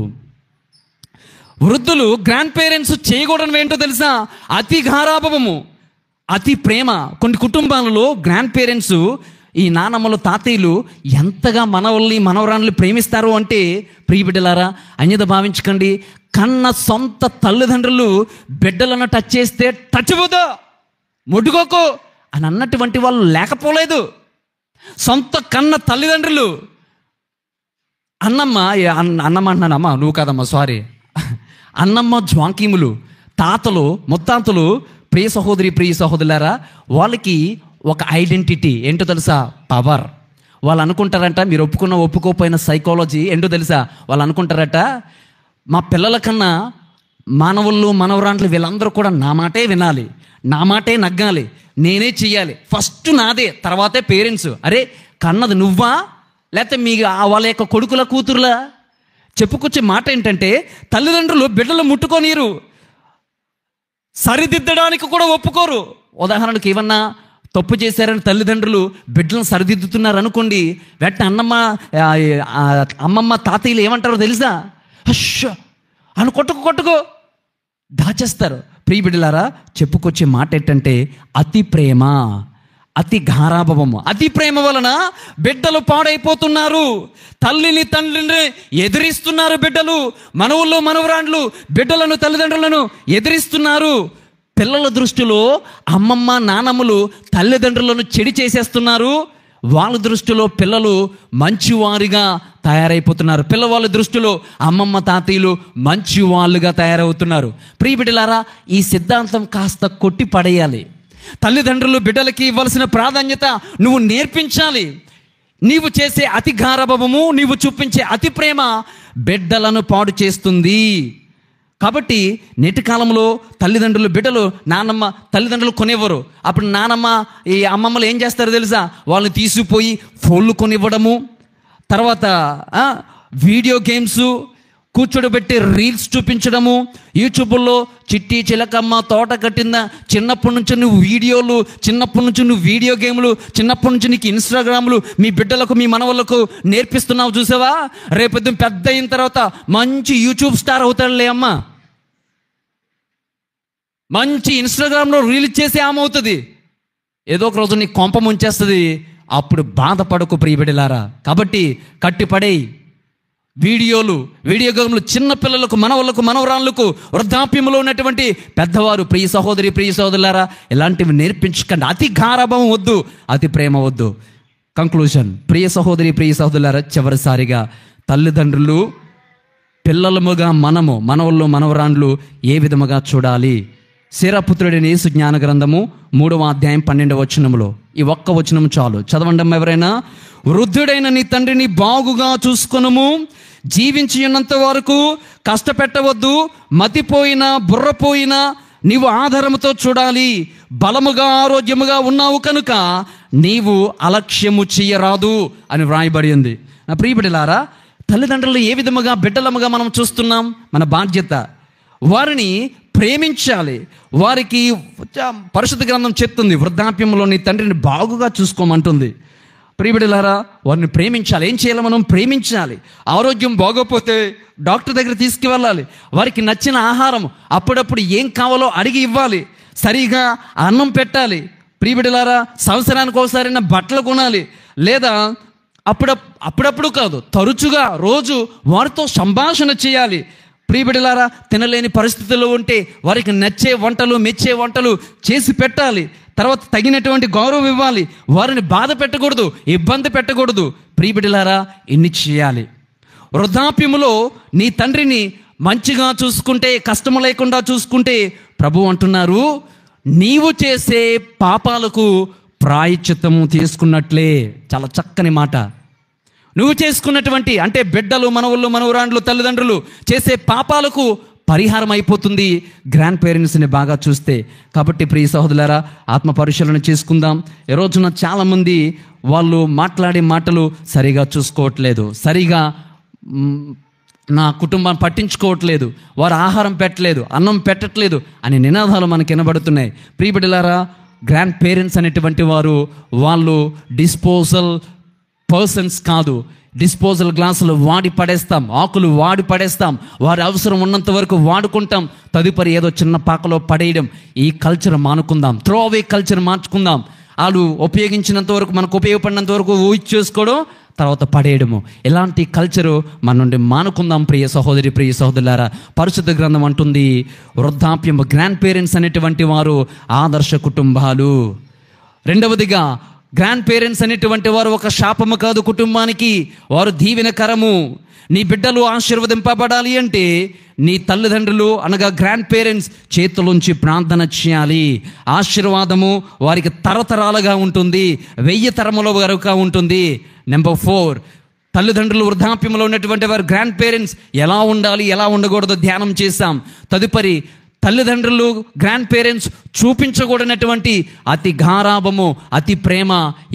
వృద్ధులు, గ్రాండ్ పేరెంట్స్ చేయకూడదు ఏంటో తెలుసా? అతి గారాభవము, అతి ప్రేమ. కొన్ని కుటుంబాలలో గ్రాండ్ పేరెంట్స్, ఈ నానమ్మలు తాతయ్యలు ఎంతగా మనవల్ని మనవరాన్ని ప్రేమిస్తారు అంటే, ప్రియబిడ్డలారా, అన్యత భావించకండి. కన్న సొంత తల్లిదండ్రులు బిడ్డలను టచ్ చేస్తే టచ్ పోదు, ముట్టుకోకు అని అన్నటువంటి వాళ్ళు లేకపోలేదు. సొంత కన్న తల్లిదండ్రులు, అన్నమ్మ అంటున్నానమ్మా, నువ్వు కాదమ్మా, సారీ, అన్నమ్మ జ్వాంకీములు, తాతలు ముత్తాతలు, ప్రియ సహోదరులారా, వాళ్ళకి ఒక ఐడెంటిటీ ఏంటో తెలుసా? పవర్. వాళ్ళు అనుకుంటారంట, మీరు ఒప్పుకోకపోయిన సైకాలజీ ఏంటో తెలుసా? వాళ్ళు అనుకుంటారట, మా పిల్లల కన్నా మానవుళ్ళు మనవరాంట్లు వీళ్ళందరూ కూడా నా మాటే వినాలి, నా మాటే నగ్గాలి, నేనే చెయ్యాలి, ఫస్ట్ నాదే, తర్వాతే పేరెంట్స్. అరే, కన్నది నువ్వా లేకపోతే మీ వాళ్ళ యొక్క కొడుకుల కూతురులా? చెప్పుకొచ్చే మాట ఏంటంటే, తల్లిదండ్రులు బిడ్డలు ముట్టుకోనీరు, సరిదిద్దడానికి కూడా ఒప్పుకోరు. ఉదాహరణకు ఏమన్నా తప్పు చేశారని తల్లిదండ్రులు బిడ్డలను సరిదిద్దుతున్నారు అనుకోండి, వెంటనే అమ్మమ్మ తాతయ్యలు ఏమంటారో తెలుసా? హష్ అని కొట్టుకో దాచేస్తారు. ప్రియబిడ్డలారా, చెప్పుకొచ్చే మాట ఏంటంటే అతి ప్రేమ, అతి గారాభవము. అతి ప్రేమ వలన బిడ్డలు పాడైపోతున్నారు. తల్లిని తండ్రిని ఎదిరిస్తున్నారు బిడ్డలు. మనవుల్లో మనవరాండ్లు బిడ్డలను తల్లిదండ్రులను ఎదిరిస్తున్నారు. పిల్లల దృష్టిలో అమ్మమ్మ నానమ్మలు తల్లిదండ్రులను చెడి చేసేస్తున్నారు. వాళ్ళ దృష్టిలో పిల్లలు మంచివారిగా తయారైపోతున్నారు. పిల్లవాళ్ళ దృష్టిలో అమ్మమ్మ తాతయ్యలు మంచి వాళ్ళుగా తయారవుతున్నారు. ప్రియబిడ్డలారా, ఈ సిద్ధాంతం కాస్త కొట్టి పడేయాలి. తల్లిదండ్రులు బిడ్డలకి ఇవ్వాల్సిన ప్రాధాన్యత నువ్వు నేర్పించాలి. నీవు చేసే అతి గారాభవము, నీవు చూపించే అతి ప్రేమ బిడ్డలను పాడు చేస్తుంది. కాబట్టి నేటి కాలంలో తల్లిదండ్రులు బిడ్డలు, నానమ్మ తల్లిదండ్రులు కొనివ్వరు. అప్పుడు నానమ్మ ఈ అమ్మమ్మలు ఏం చేస్తారో తెలుసా? వాళ్ళని తీసుకుపోయి ఫోన్లు కొనివ్వడము, తర్వాత వీడియో గేమ్స్ కూర్చోబెట్టి రీల్స్ చూపించడము, యూట్యూబ్లో చిట్టి చిలకమ్మ తోట కట్టిందా, చిన్నప్పటి నుంచి నువ్వు వీడియోలు, చిన్నప్పటి నుంచి నువ్వు వీడియో గేములు, చిన్నప్పటి నుంచి నీకు ఇన్స్టాగ్రాములు మీ బిడ్డలకు మీ మనవలకు నేర్పిస్తున్నావు చూసావా? రేపొద్దు పెద్ద అయిన తర్వాత మంచి యూట్యూబ్ స్టార్ అవుతాడులే అమ్మ, మంచి ఇన్స్టాగ్రామ్లో రీల్స్ చేసి ఆమె అవుతుంది, ఏదో ఒక రోజు నీ కొంప ముంచేస్తుంది. అప్పుడు బాధపడకు ప్రియబిడ్డలారా. కాబట్టి కట్టిపడేయి. వీడియో గేమ్లు చిన్న పిల్లలకు, మనవళ్ళకు, మనవరాళ్ళకు, వృద్ధాప్యంలో ఉన్నటువంటి పెద్దవారు, ప్రియ సహోదరి, ప్రియ సహోదరులారా, ఇలాంటివి నేర్పించకండి. అతి గారాభం వద్దు, అతి ప్రేమ వద్దు. కంక్లూజన్, ప్రియ సహోదరి, ప్రియ సహోదరులారా, చివరిసారిగా తల్లిదండ్రులు పిల్లలముగా మనవళ్ళు, మనవరాండ్లు ఏ విధముగా చూడాలి? శీరాపుత్రుడైన యేసు జ్ఞాన గ్రంథము 3వ అధ్యాయం 12వ వచనములో ఈ ఒక్క వచనం చాలు, చదవండి ఎవరైనా. వృద్ధుడైన నీ తండ్రిని బాగుగా చూసుకొనుము, జీవించి ఉన్నంత వరకు కష్టపెట్టవద్దు, మతిపోయినా బుర్రపోయినా నీవు ఆధారముతో చూడాలి. బలముగా ఆరోగ్యముగా ఉన్నావు కనుక నీవు అలక్ష్యము చెయ్యరాదు అని వ్రాయబడి ఉంది. నా ప్రియబిడ్డలారా, తల్లిదండ్రులు ఏ విధముగా బిడ్డలముగా మనం చూస్తున్నాం? మన బాధ్యత వారిని ప్రేమించాలి. వారికి పరిశుద్ధ గ్రంథం చెప్తుంది, వృద్ధాప్యంలో నీ తండ్రిని బాగుగా చూసుకోమంటుంది. ప్రియబిడ్డలారా, వారిని ప్రేమించాలి. ఏం చేయాలి? మనం ప్రేమించాలి. ఆరోగ్యం బాగోపోతే డాక్టర్ దగ్గర తీసుకువెళ్ళాలి. వారికి నచ్చిన ఆహారం అప్పుడప్పుడు ఏం కావాలో అడిగి ఇవ్వాలి. సరిగా అన్నం పెట్టాలి. ప్రియబిడ్డలారా, సంవత్సరానికి ఒకసారైనా బట్టలు కొనాలి. లేదా అప్పుడప్పుడు కాదు, తరచుగా రోజు వారితో సంభాషణ చేయాలి. ప్రియబిడ్డలారా, తినలేని పరిస్థితుల్లో ఉంటే వారికి నచ్చే వంటలు, మెచ్చే వంటలు చేసి పెట్టాలి. తర్వాత తగినటువంటి గౌరవం ఇవ్వాలి. వారిని బాధ పెట్టకూడదు, ఇబ్బంది పెట్టకూడదు. ప్రియబిడ్డలారా, ఇన్ని చేయాలి. వృద్ధాప్యములో నీ తండ్రిని మంచిగా చూసుకుంటే, కష్టము లేకుండా చూసుకుంటే ప్రభు అంటున్నారు, నీవు చేసే పాపాలకు ప్రాయశ్చిత్తము తీసుకున్నట్లే. చాలా చక్కని మాట. నువ్వు చేసుకున్నటువంటి, అంటే బిడ్డలు, మనవళ్ళు, మనవరాండ్లు, తల్లిదండ్రులు చేసే పాపాలకు పరిహారం అయిపోతుంది గ్రాండ్ పేరెంట్స్ని బాగా చూస్తే. కాబట్టి ప్రియ సహోదరులారా, ఆత్మ పరిశీలన చేసుకుందాం. ఈ రోజున చాలామంది వాళ్ళు మాట్లాడే మాటలు సరిగా చూసుకోవట్లేదు, సరిగా నా కుటుంబాన్ని పట్టించుకోవట్లేదు, వారు ఆహారం పెట్టలేదు, అన్నం పెట్టట్లేదు అనే నినాదాలు మనకు వినబడుతున్నాయి. ప్రియబిడ్డలారా, గ్రాండ్ పేరెంట్స్ అనేటువంటి వాళ్ళు డిస్పోజల్ పర్సన్స్ కాదు. డిస్పోజల్ గ్లాసులు వాడి పడేస్తాం, ఆకులు వాడి పడేస్తాం, వారి అవసరం ఉన్నంత వరకు వాడుకుంటాం, తదుపరి ఏదో చిన్న పాకలో పడేయడం. ఈ కల్చర్ మానుకుందాం, త్రో అవే కల్చర్ మార్చుకుందాం. వాళ్ళు ఉపయోగించినంత వరకు, మనకు ఉపయోగపడినంత వరకు యూజ్ చేసుకోవడం, తర్వాత పడేయడము. ఇలాంటి కల్చరు మన నుండి మానుకుందాం. ప్రియ సహోదరి, ప్రియ సహోదరులారా, పరిశుద్ధ గ్రంథం అంటుంది, వృద్ధాప్యం, గ్రాండ్ పేరెంట్స్ అనేటువంటి వారు ఆదర్శ కుటుంబాలు. రెండవదిగా, గ్రాండ్ పేరెంట్స్ అనేటువంటి వారు ఒక శాపము కాదు కుటుంబానికి, వారు దీవెనకరము. నీ బిడ్డలు ఆశీర్వదింపబడాలి అంటే నీ తల్లిదండ్రులు అనగా గ్రాండ్ పేరెంట్స్ చేతులుంచి ప్రార్థన చేయాలి. ఆశీర్వాదము వారికి తరతరాలుగా ఉంటుంది, 1000 తరముల వరకు ఉంటుంది. నెంబర్ 4, తల్లిదండ్రులు వృద్ధాప్యంలో ఉన్నటువంటి వారు గ్రాండ్ పేరెంట్స్ ఎలా ఉండాలి, ఎలా ఉండకూడదో ధ్యానం చేశాం. తదుపరి తల్లిదండ్రులు గ్రాండ్ పేరెంట్స్ చూపించకూడనటువంటి అతి గారాభము, అతి ప్రేమ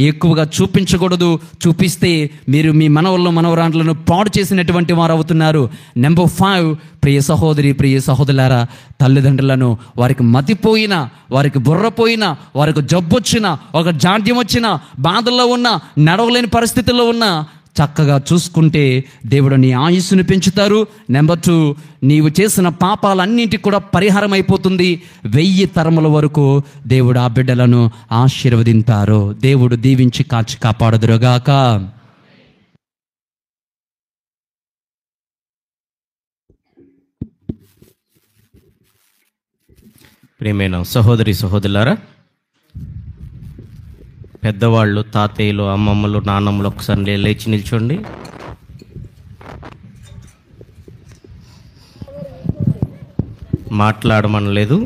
ఎక్కువగా చూపించకూడదు. చూపిస్తే మీరు మీ మనవల్లో, మనవరాండ్లను పాడు చేసినటువంటి వారు అవుతున్నారు. నెంబర్ 5, ప్రియ సహోదరి, ప్రియ సహోదరులారా, తల్లిదండ్రులను వారికి మతిపోయినా, వారికి బుర్రపోయినా, వారికి జబ్బొచ్చినా, ఒక జాడ్యం వచ్చినా, బాధల్లో ఉన్నా, నడవలేని పరిస్థితుల్లో ఉన్నా చక్కగా చూసుకుంటే దేవుడు నీ ఆయుస్సును పెంచుతారు. నెంబర్ 2, నీవు చేసిన పాపాలన్నింటికి కూడా పరిహారం అయిపోతుంది. 1000 తరముల వరకు దేవుడు ఆ బిడ్డలను ఆశీర్వదింతారు. దేవుడు దీవించి కాచి కాపాడుదురుగాక. ప్రియమైన సహోదరి, సహోదరులారా, పెద్దవాళ్ళు, తాతయ్యలు, అమ్మమ్మలు, నాన్నమ్మలు ఒకసారి లేచి నిల్చోండి. మాట్లాడమనలేదు.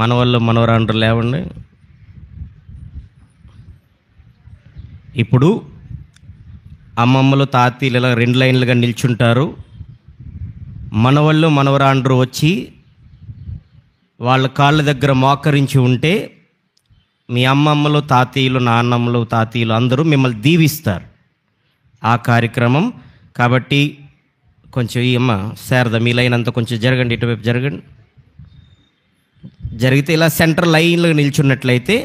మనవళ్ళు, మనవరాండ్రు లేవండి. ఇప్పుడు అమ్మమ్మలు, తాతయ్యలు ఇలా 2 లైన్లుగా నిల్చుంటారు. మనవళ్ళు, మనవరాండ్రు వచ్చి వాళ్ళ కాళ్ళ దగ్గర మోకరించి ఉంటే మీ అమ్మమ్మలు, తాతయ్యలు, నాన్నమ్మలు, తాతయ్యలు అందరూ మిమ్మల్ని దీవిస్తారు. ఆ కార్యక్రమం. కాబట్టి కొంచెం ఈ అమ్మ శారద మీ లైన్ అంతా కొంచెం జరగండి, ఇటువైపు జరగండి. జరిగితే ఇలా సెంటర్ లైన్గా నిల్చున్నట్లయితే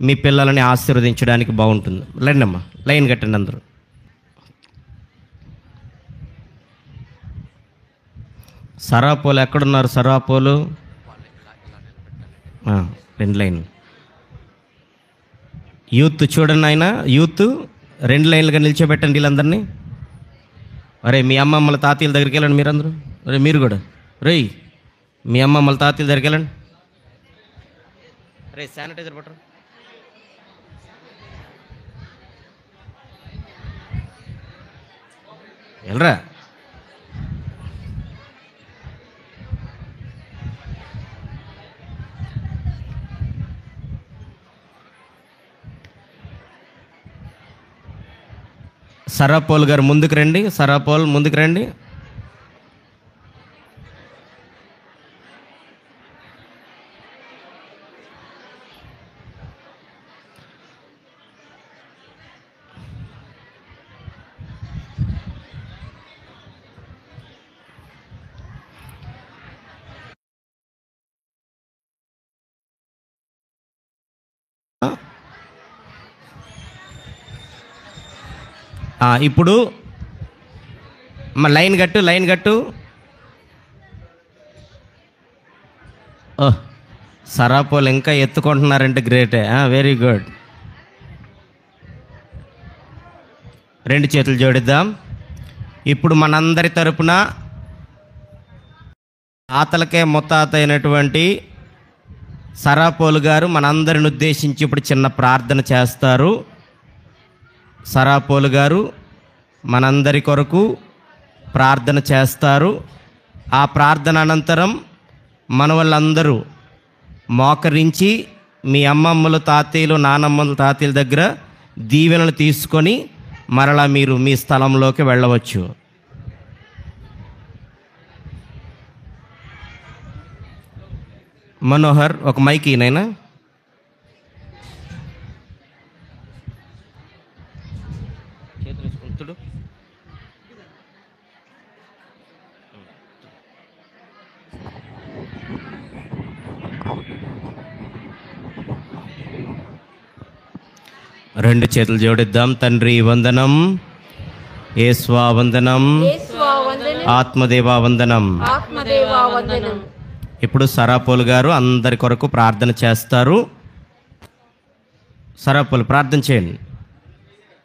మీ పిల్లలని ఆశీర్వదించడానికి బాగుంటుంది. లైన్ అమ్మ, లైన్ కట్టండి అందరూ. సరాపోలు ఎక్కడున్నారు? సరాపోలు 2 లైన్లు. యూత్ చూడండి ఆయన, యూత్ 2 లైన్లుగా నిల్చోబెట్టండి వీళ్ళందరినీ. అరే మీ అమ్మమ్మల తాతయ్యల దగ్గరికి వెళ్ళండి మీరందరూ. అరే మీరు కూడా రేయ్ మీ అమ్మమ్మల తాతయ్యల దగ్గరికి వెళ్ళండి. అరే శానిటైజర్ పట్టరు. వెళ్ళరా. సరాపోల్ గారు ముందుకు రండి. సరాపోల్ ముందుకు రండి. ఇప్పుడు లైన్ కట్టు, లైన్ కట్టు. సరాపోలు ఇంకా ఎత్తుకుంటున్నారంటే గ్రేటే. Very good. 2 చేతులు జోడిద్దాం. ఇప్పుడు మనందరి తరపున తాతలకే ముత్తాత అయినటువంటి సరాపోలు గారు మనందరిని ఉద్దేశించి ఇప్పుడు చిన్న ప్రార్థన చేస్తారు. సరాపోలు గారు మనందరి కొరకు ప్రార్థన చేస్తారు. ఆ ప్రార్థన అనంతరం మన వాళ్ళందరూ మోకరించి మీ అమ్మమ్మలు తాతయ్యలు నానమ్మలు తాతయ్యల దగ్గర దీవెనలు తీసుకొని మరలా మీరు మీ స్థలంలోకి వెళ్ళవచ్చు. మనోహర్ ఒక మైక్ ఈయనైనా. రెండు చేతులు జోడిద్దాం. తండ్రి వందనం, యేసువా వందనం, ఆత్మదేవా వందనం. ఇప్పుడు సరాపోలు గారు అందరి కొరకు ప్రార్థన చేస్తారు. సరాపోలు ప్రార్థన చేయండి.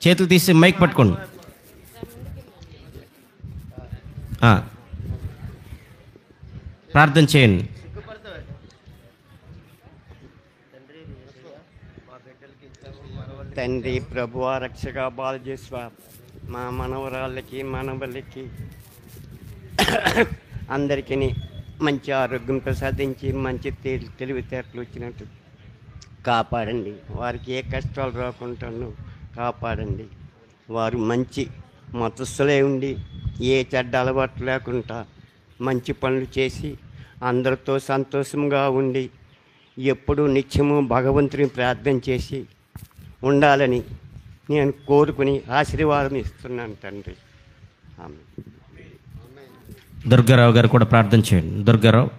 చేతులు తీసి మైక్ పట్టుకోండి. ప్రార్థన చేయండి. తండ్రి, ప్రభువా, రక్షగా, బాలజేశ్వ, మా మనవరాళ్ళకి మనవలకి అందరికీ మంచి ఆరోగ్యం ప్రసాదించి మంచి తెలివితేటలు వచ్చినట్టు కాపాడండి. వారికి ఏ కష్టాలు రాకుండాను కాపాడండి. వారు మంచి మతస్థులే ఉండి ఏ చెడ్డ అలవాటు లేకుండా మంచి పనులు చేసి అందరితో సంతోషంగా ఉండి ఎప్పుడూ నిత్యము భగవంతుని ప్రార్థన చేసి ఉండాలని నేను కోరుకుని ఆశీర్వాదం ఇస్తున్నాను తండ్రి. ఆమె. దుర్గారావు గారు కూడా ప్రార్థన చేయండి. దుర్గారావు.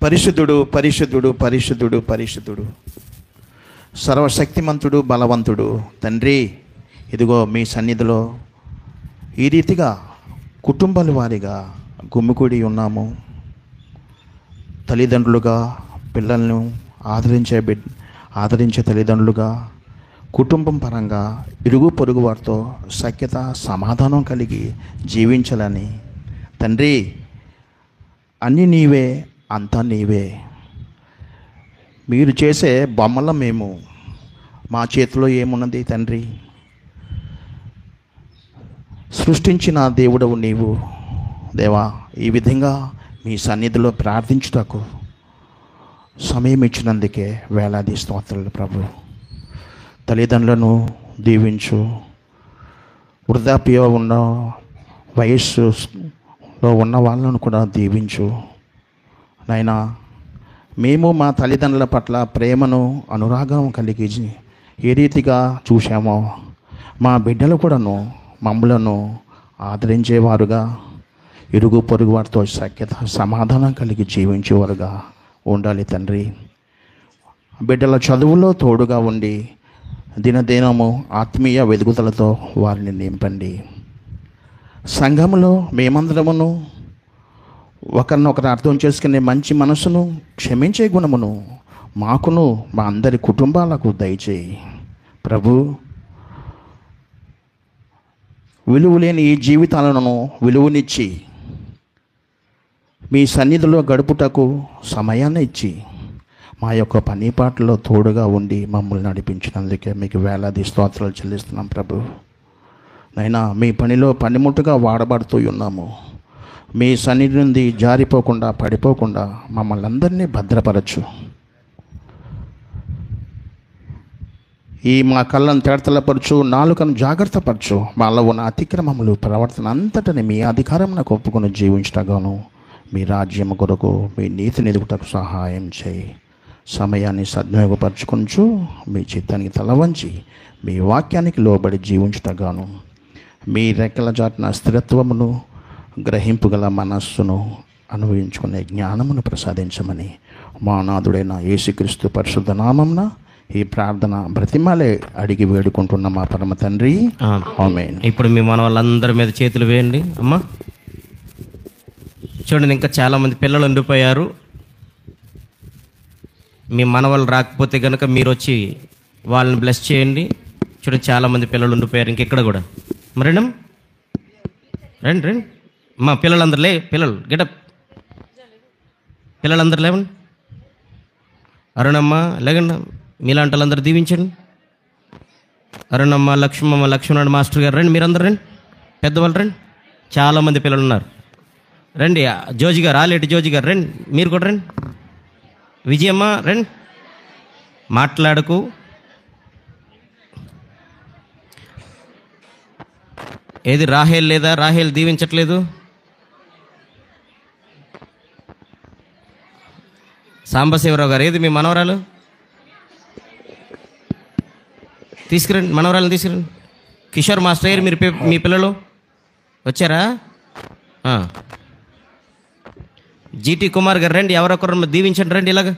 పరిశుద్ధుడు, పరిశుద్ధుడు, పరిశుద్ధుడు, పరిశుద్ధుడు, సర్వశక్తిమంతుడు, బలవంతుడు తండ్రి, ఇదిగో మీ సన్నిధిలో ఈ రీతిగా కుటుంబాల వారిగా గుమ్మికూడి ఉన్నాము. తల్లిదండ్రులుగా పిల్లలను ఆదరించే తల్లిదండ్రులుగా, కుటుంబం పరంగా ఇరుగు పొరుగు వారితో సఖ్యత సమాధానం కలిగి జీవించాలని తండ్రి, అన్నీ నీవే, అంతా నీవే. మీరు చేసే బొమ్మల మేము, మా చేతిలో ఏమున్నది తండ్రి? సృష్టించిన దేవుడవు నీవు దేవా. ఈ విధంగా మీ సన్నిధిలో ప్రార్థించుటకు సమయం ఇచ్చినందుకే వేలాది స్తోత్రాలు ప్రభు. తల్లిదండ్రులను దీవించు. వృద్ధాప్య ఉన్న వయస్సులో ఉన్న వాళ్ళను కూడా దీవించు నాయనా. మేము మా తల్లిదండ్రుల పట్ల ప్రేమను అనురాగం కలిగి ఏ రీతిగా చూశామో మా బిడ్డలు కూడాను మమ్మలను ఆదరించేవారుగా, ఇరుగు పొరుగు వారితో సఖ్యత సమాధానం కలిగి జీవించేవారుగా ఉండాలి తండ్రి. బిడ్డల చదువులో తోడుగా ఉండి దినదినము ఆత్మీయ వెలుగుదలతో వారిని నింపండి. సంఘములో మేమందరమును ఒకరినొకరు అర్థం చేసుకునే మంచి మనసును, క్షమించే గుణమును మాకును మా అందరి కుటుంబాలకు దయచేయి ప్రభు. విలువలేని ఈ జీవితాలను విలువనిచ్చి మీ సన్నిధిలో గడుపుటకు సమయాన్ని ఇచ్చి మా యొక్క పని పాటలో తోడుగా ఉండి మమ్మల్ని నడిపించినందుకే మీకు వేలాది స్తోత్రాలు చెల్లిస్తున్నాం ప్రభు. నైనా మీ పనిలో పనిముట్టుగా వాడబడుతూ ఉన్నాము. మీ సన్నిధి నుండి జారిపోకుండా పడిపోకుండా మమ్మల్ని అందరినీ భద్రపరచు. ఈ మా కళ్ళను తేటతలపరచు, నాలుకను జాగ్రత్తపరచు. మాలో ఉన్న అతిక్రమములు ప్రవర్తన అంతటిని మీ అధికారం నాకు ఒప్పుకొని జీవించటగాను మీ రాజ్యం కొరకు మీ నీతి నిలుపుటకు సహాయం చేయి. సమయాన్ని సద్వినియోగపరచుకొంచు మీ చిత్తానికి తల వంచి మీ వాక్యానికి లోబడి జీవించటగాను మీ రెక్కల చాటున స్థిరత్వమును, గ్రహింపుగల మనస్సును అనుభవించుకునే జ్ఞానమును ప్రసాదించమని మా నాథుడైన యేసుక్రీస్తు పరిశుద్ధ నామమున ఈ ప్రార్థన బ్రతిమాలే అడిగి వేడుకుంటున్న మా పరమ తండ్రి, ఆమేన్. ఇప్పుడు మీ మన వాళ్ళందరి మీద చేతులు వేయండి అమ్మా. చూడండి, ఇంకా చాలామంది పిల్లలు ఉండిపోయారు. మీ మనవాళ్ళు రాకపోతే కనుక మీరు వచ్చి వాళ్ళని బ్లెస్ చేయండి. చూడండి, చాలామంది పిల్లలు ఉండిపోయారు ఇంకెక్కడ కూడా. మరి రండి రండి మా పిల్లలందరూ పిల్లలు గెటప్, పిల్లలందరూ లేవండి. అరుణమ్మ లేకండి, మీలాంటి వాళ్ళందరూ దీవించండి. అరుణమ్మ, లక్ష్మమ్మ, లక్ష్మణ మాస్టర్ గారు రండి, మీరందరూ రండి. పెద్దవాళ్ళు రండి, చాలామంది పిల్లలు ఉన్నారు. రండి, జోజి గారు, ఆలేటి జోజి గారు రండి, మీరు కూడా రండి. విజయమ్మ రండి, మాట్లాడకు. ఏది రాహేల్ లేదా? రాహేల్ దీవించట్లేదు. సాంబశివరావు గారు ఏది మీ మనవరాలు? తీసుకురండి, మనవరాలను తీసుకురండి. కిషోర్ మాస్టర్ గారు మీరు మీ పిల్లలు వచ్చారా? జీటీ కుమార్ గారు రండి, ఎవరొకరు దీవించండి రండి ఇలాగా.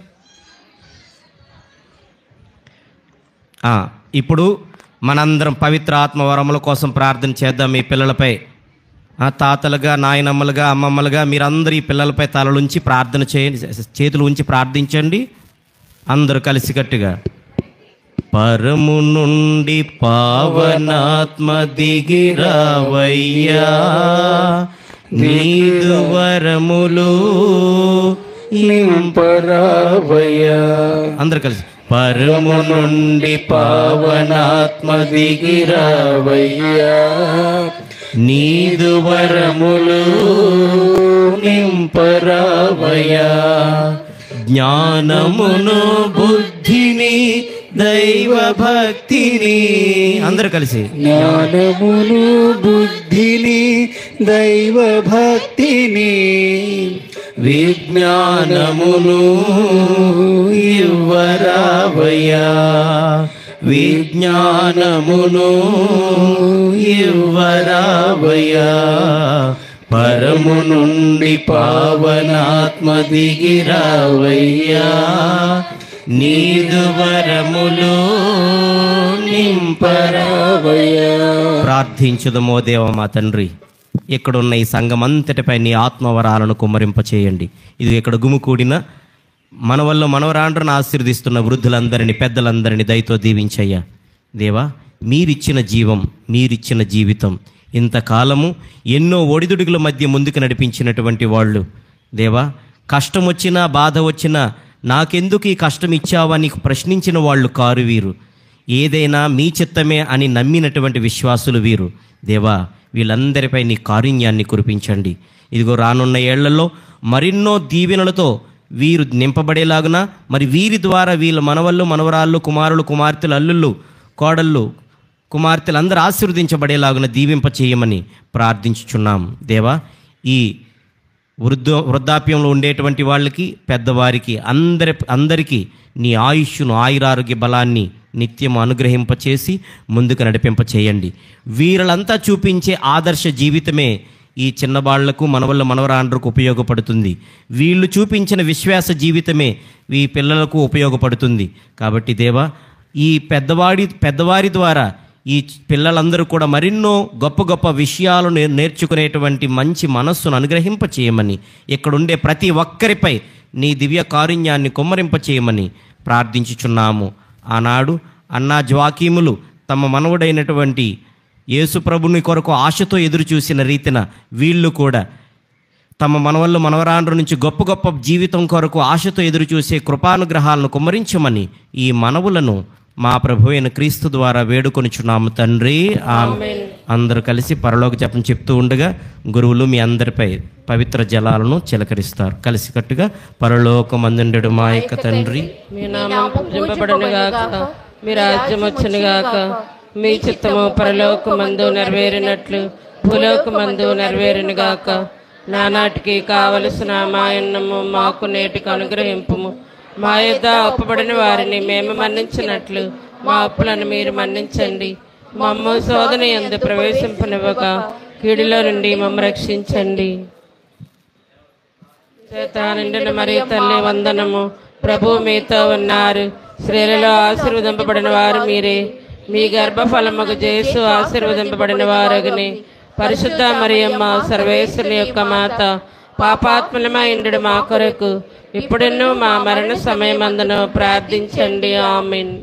ఇప్పుడు మనందరం పవిత్ర ఆత్మవరముల కోసం ప్రార్థన చేద్దాం. మీ పిల్లలపై తాతలుగా, నాయనమ్మలుగా, అమ్మమ్మలుగా మీరందరూ ఈ పిల్లలపై తలలుంచి ప్రార్థన చేయండి, చేతులు ఉంచి ప్రార్థించండి అందరూ కలిసికట్టుగా. పరము నుండి పావనాత్మ దిగిరావయ్యా, నీదు వరములు నింపరావయ్యా. అందరు కలిసి పరము నుండి పావనాత్మ దిగిరావయ్యా, నీదు వరములు నింపరావయ్యా. జ్ఞానమును, బుద్ధిని, దైవ భక్తిని, అందరూ కలిసి జ్ఞానమును, బుద్ధిని, దైవ భక్తిని, విజ్ఞానమును ఇవ్వరావయ్యా, విజ్ఞానమును ఇవ్వరావయ్యా. పరము నుండి పావనాత్మ దిగిరావయ్యా, నీదు వరములు నింపరావయ్యా. ప్రార్థించుదమో దేవ మా తండ్రి, ఇక్కడున్న ఈ సంఘం అంతటిపై నీ ఆత్మవరాలను కుమ్మరింపచేయండి. ఇది ఇక్కడ గుమికూడిన మన వల్ల మనవరాండ్రను ఆశీర్దిస్తున్న వృద్ధులందరినీ, పెద్దలందరినీ దయతో దీవించయ్యా. దేవా, మీరిచ్చిన జీవం, మీరిచ్చిన జీవితం, ఇంతకాలము ఎన్నో ఒడిదుడుగుల మధ్య ముందుకు నడిపించినటువంటి వాళ్ళు దేవా, కష్టం వచ్చినా బాధ వచ్చినా నాకెందుకు ఈ కష్టం ఇచ్చావని ప్రశ్నించిన వాళ్ళు కారు వీరు. ఏదైనా మీ చిత్తమే అని నమ్మినటువంటి విశ్వాసులు వీరు. దేవా, వీళ్ళందరిపై నీ కారుణ్యాన్ని కురిపించండి. ఇదిగో రానున్న ఏళ్లలో మరెన్నో దీవెనలతో వీరు నింపబడేలాగున, మరి వీరి ద్వారా వీళ్ళ మనవళ్ళు, మనవరాళ్ళు, కుమారులు, కుమార్తెలు, అల్లుళ్ళు, కోడళ్ళు, కుమార్తెలు అందరూ ఆశీర్వదించబడేలాగున దీవింప చేయమని ప్రార్థించుచున్నాం. దేవా, ఈ వృద్ధాప్యంలో ఉండేటువంటి వాళ్ళకి, పెద్దవారికి, అందరికీ నీ ఆయుష్ను, ఆయురారోగ్య బలాన్ని నిత్యం అనుగ్రహింపచేసి ముందుకు నడిపింపచేయండి. వీళ్ళంతా చూపించే ఆదర్శ జీవితమే ఈ చిన్నబాళ్లకు మనవళ్ళ మనవరాండ్రకు ఉపయోగపడుతుంది. వీళ్ళు చూపించిన విశ్వాస జీవితమే ఈ పిల్లలకు ఉపయోగపడుతుంది. కాబట్టి దేవా, ఈ పెద్దవారి ద్వారా ఈ పిల్లలందరూ కూడా మరెన్నో గొప్ప గొప్ప విషయాలు నేర్చుకునేటువంటి మంచి మనస్సును అనుగ్రహింప చేయమని, ఇక్కడుండే ప్రతి ఒక్కరిపై నీ దివ్య కారుణ్యాన్ని కుమ్మరింప చేయమని ప్రార్థించుచున్నాము. ఆనాడు అన్నా జ్వాకీములు తమ మనవుడైనటువంటి యేసుప్రభుని కొరకు ఆశతో ఎదురు చూసిన రీతిన వీళ్ళు కూడా తమ మనవళ్ళు మనవరాండ్ర నుంచి గొప్ప గొప్ప జీవితం కొరకు ఆశతో ఎదురు చూసే కృపానుగ్రహాలను కుమ్మరించమని ఈ మనవులను మా ప్రభు అయిన క్రీస్తు ద్వారా వేడుకొనిచున్నాము తండ్రి. అందరూ కలిసి పరలోక జపం చెప్తూ ఉండగా గురువులు మీ అందరిపై పవిత్ర జలాలను చిలకరిస్తారు. కలిసికట్టుగా పరలోకమందుండెడు మా యొక్క తండ్రి, మీ నామం పూజింపబడునుగాక, మీ రాజ్యం వచ్చునుగాక, మీ చిత్తము పరలోకమందు నెరవేరినట్లు భూలోకమందు నెరవేరునుగాక. నానాటికి కావలసిన మా అన్నము మాకు నేటికి అనుగ్రహింపుము. మా యొద్ద అప్పుబడిన వారిని మేము మన్నించినట్లు మా అప్పులను మీరు మన్నించండి. మమ్ము శోధన యందు ప్రవేశింపనివ్వక కీడులో నుండి మమ్ము రక్షించండి. చేత నిండిన మరియు తల్లి వందనము. ప్రభు మీతో ఉన్నారు. స్త్రీలలో ఆశీర్వదింపబడిన వారు మీరే. మీ గర్భఫలముకు యేసు ఆశీర్వదింపబడిన వారగుని. పరిశుద్ధ మరియమ్మ సర్వేశ్వరుని యొక్క మాత, పాపాత్ములమైండు మా కొరకు ఇప్పుడును మా మరణ సమయమందును ప్రార్థించండి. ఆమేన్.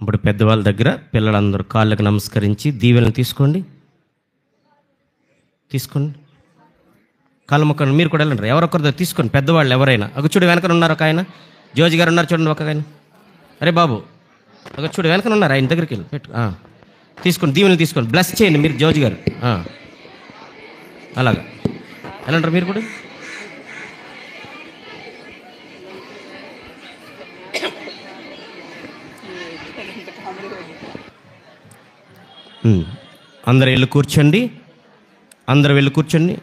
ఇప్పుడు పెద్దవాళ్ళ దగ్గర పిల్లలందరూ కాళ్ళకు నమస్కరించి దీవెనలు తీసుకోండి. కాళ్ళ మొక్కలు మీరు కూడా వెళ్ళండి. ఎవరొక్కరి దగ్గర తీసుకోండి. పెద్దవాళ్ళు ఎవరైనా. ఒక చూడు వెనకన ఉన్నారు ఒక ఆయన, జోజి గారు ఉన్నారు చూడండి ఒక ఆయన. అరే బాబు, ఒక చూడు వెనకన ఉన్నారు, ఆయన దగ్గరికి వెళ్ళి పెట్టు. తీసుకోండి, దీవెనలు తీసుకోండి. బ్లెస్ చేయండి మీరు జోజి గారు. అలాగా వెళ్ళంటారు మీరు కూడా. అందరూ వెళ్ళి కూర్చోండి.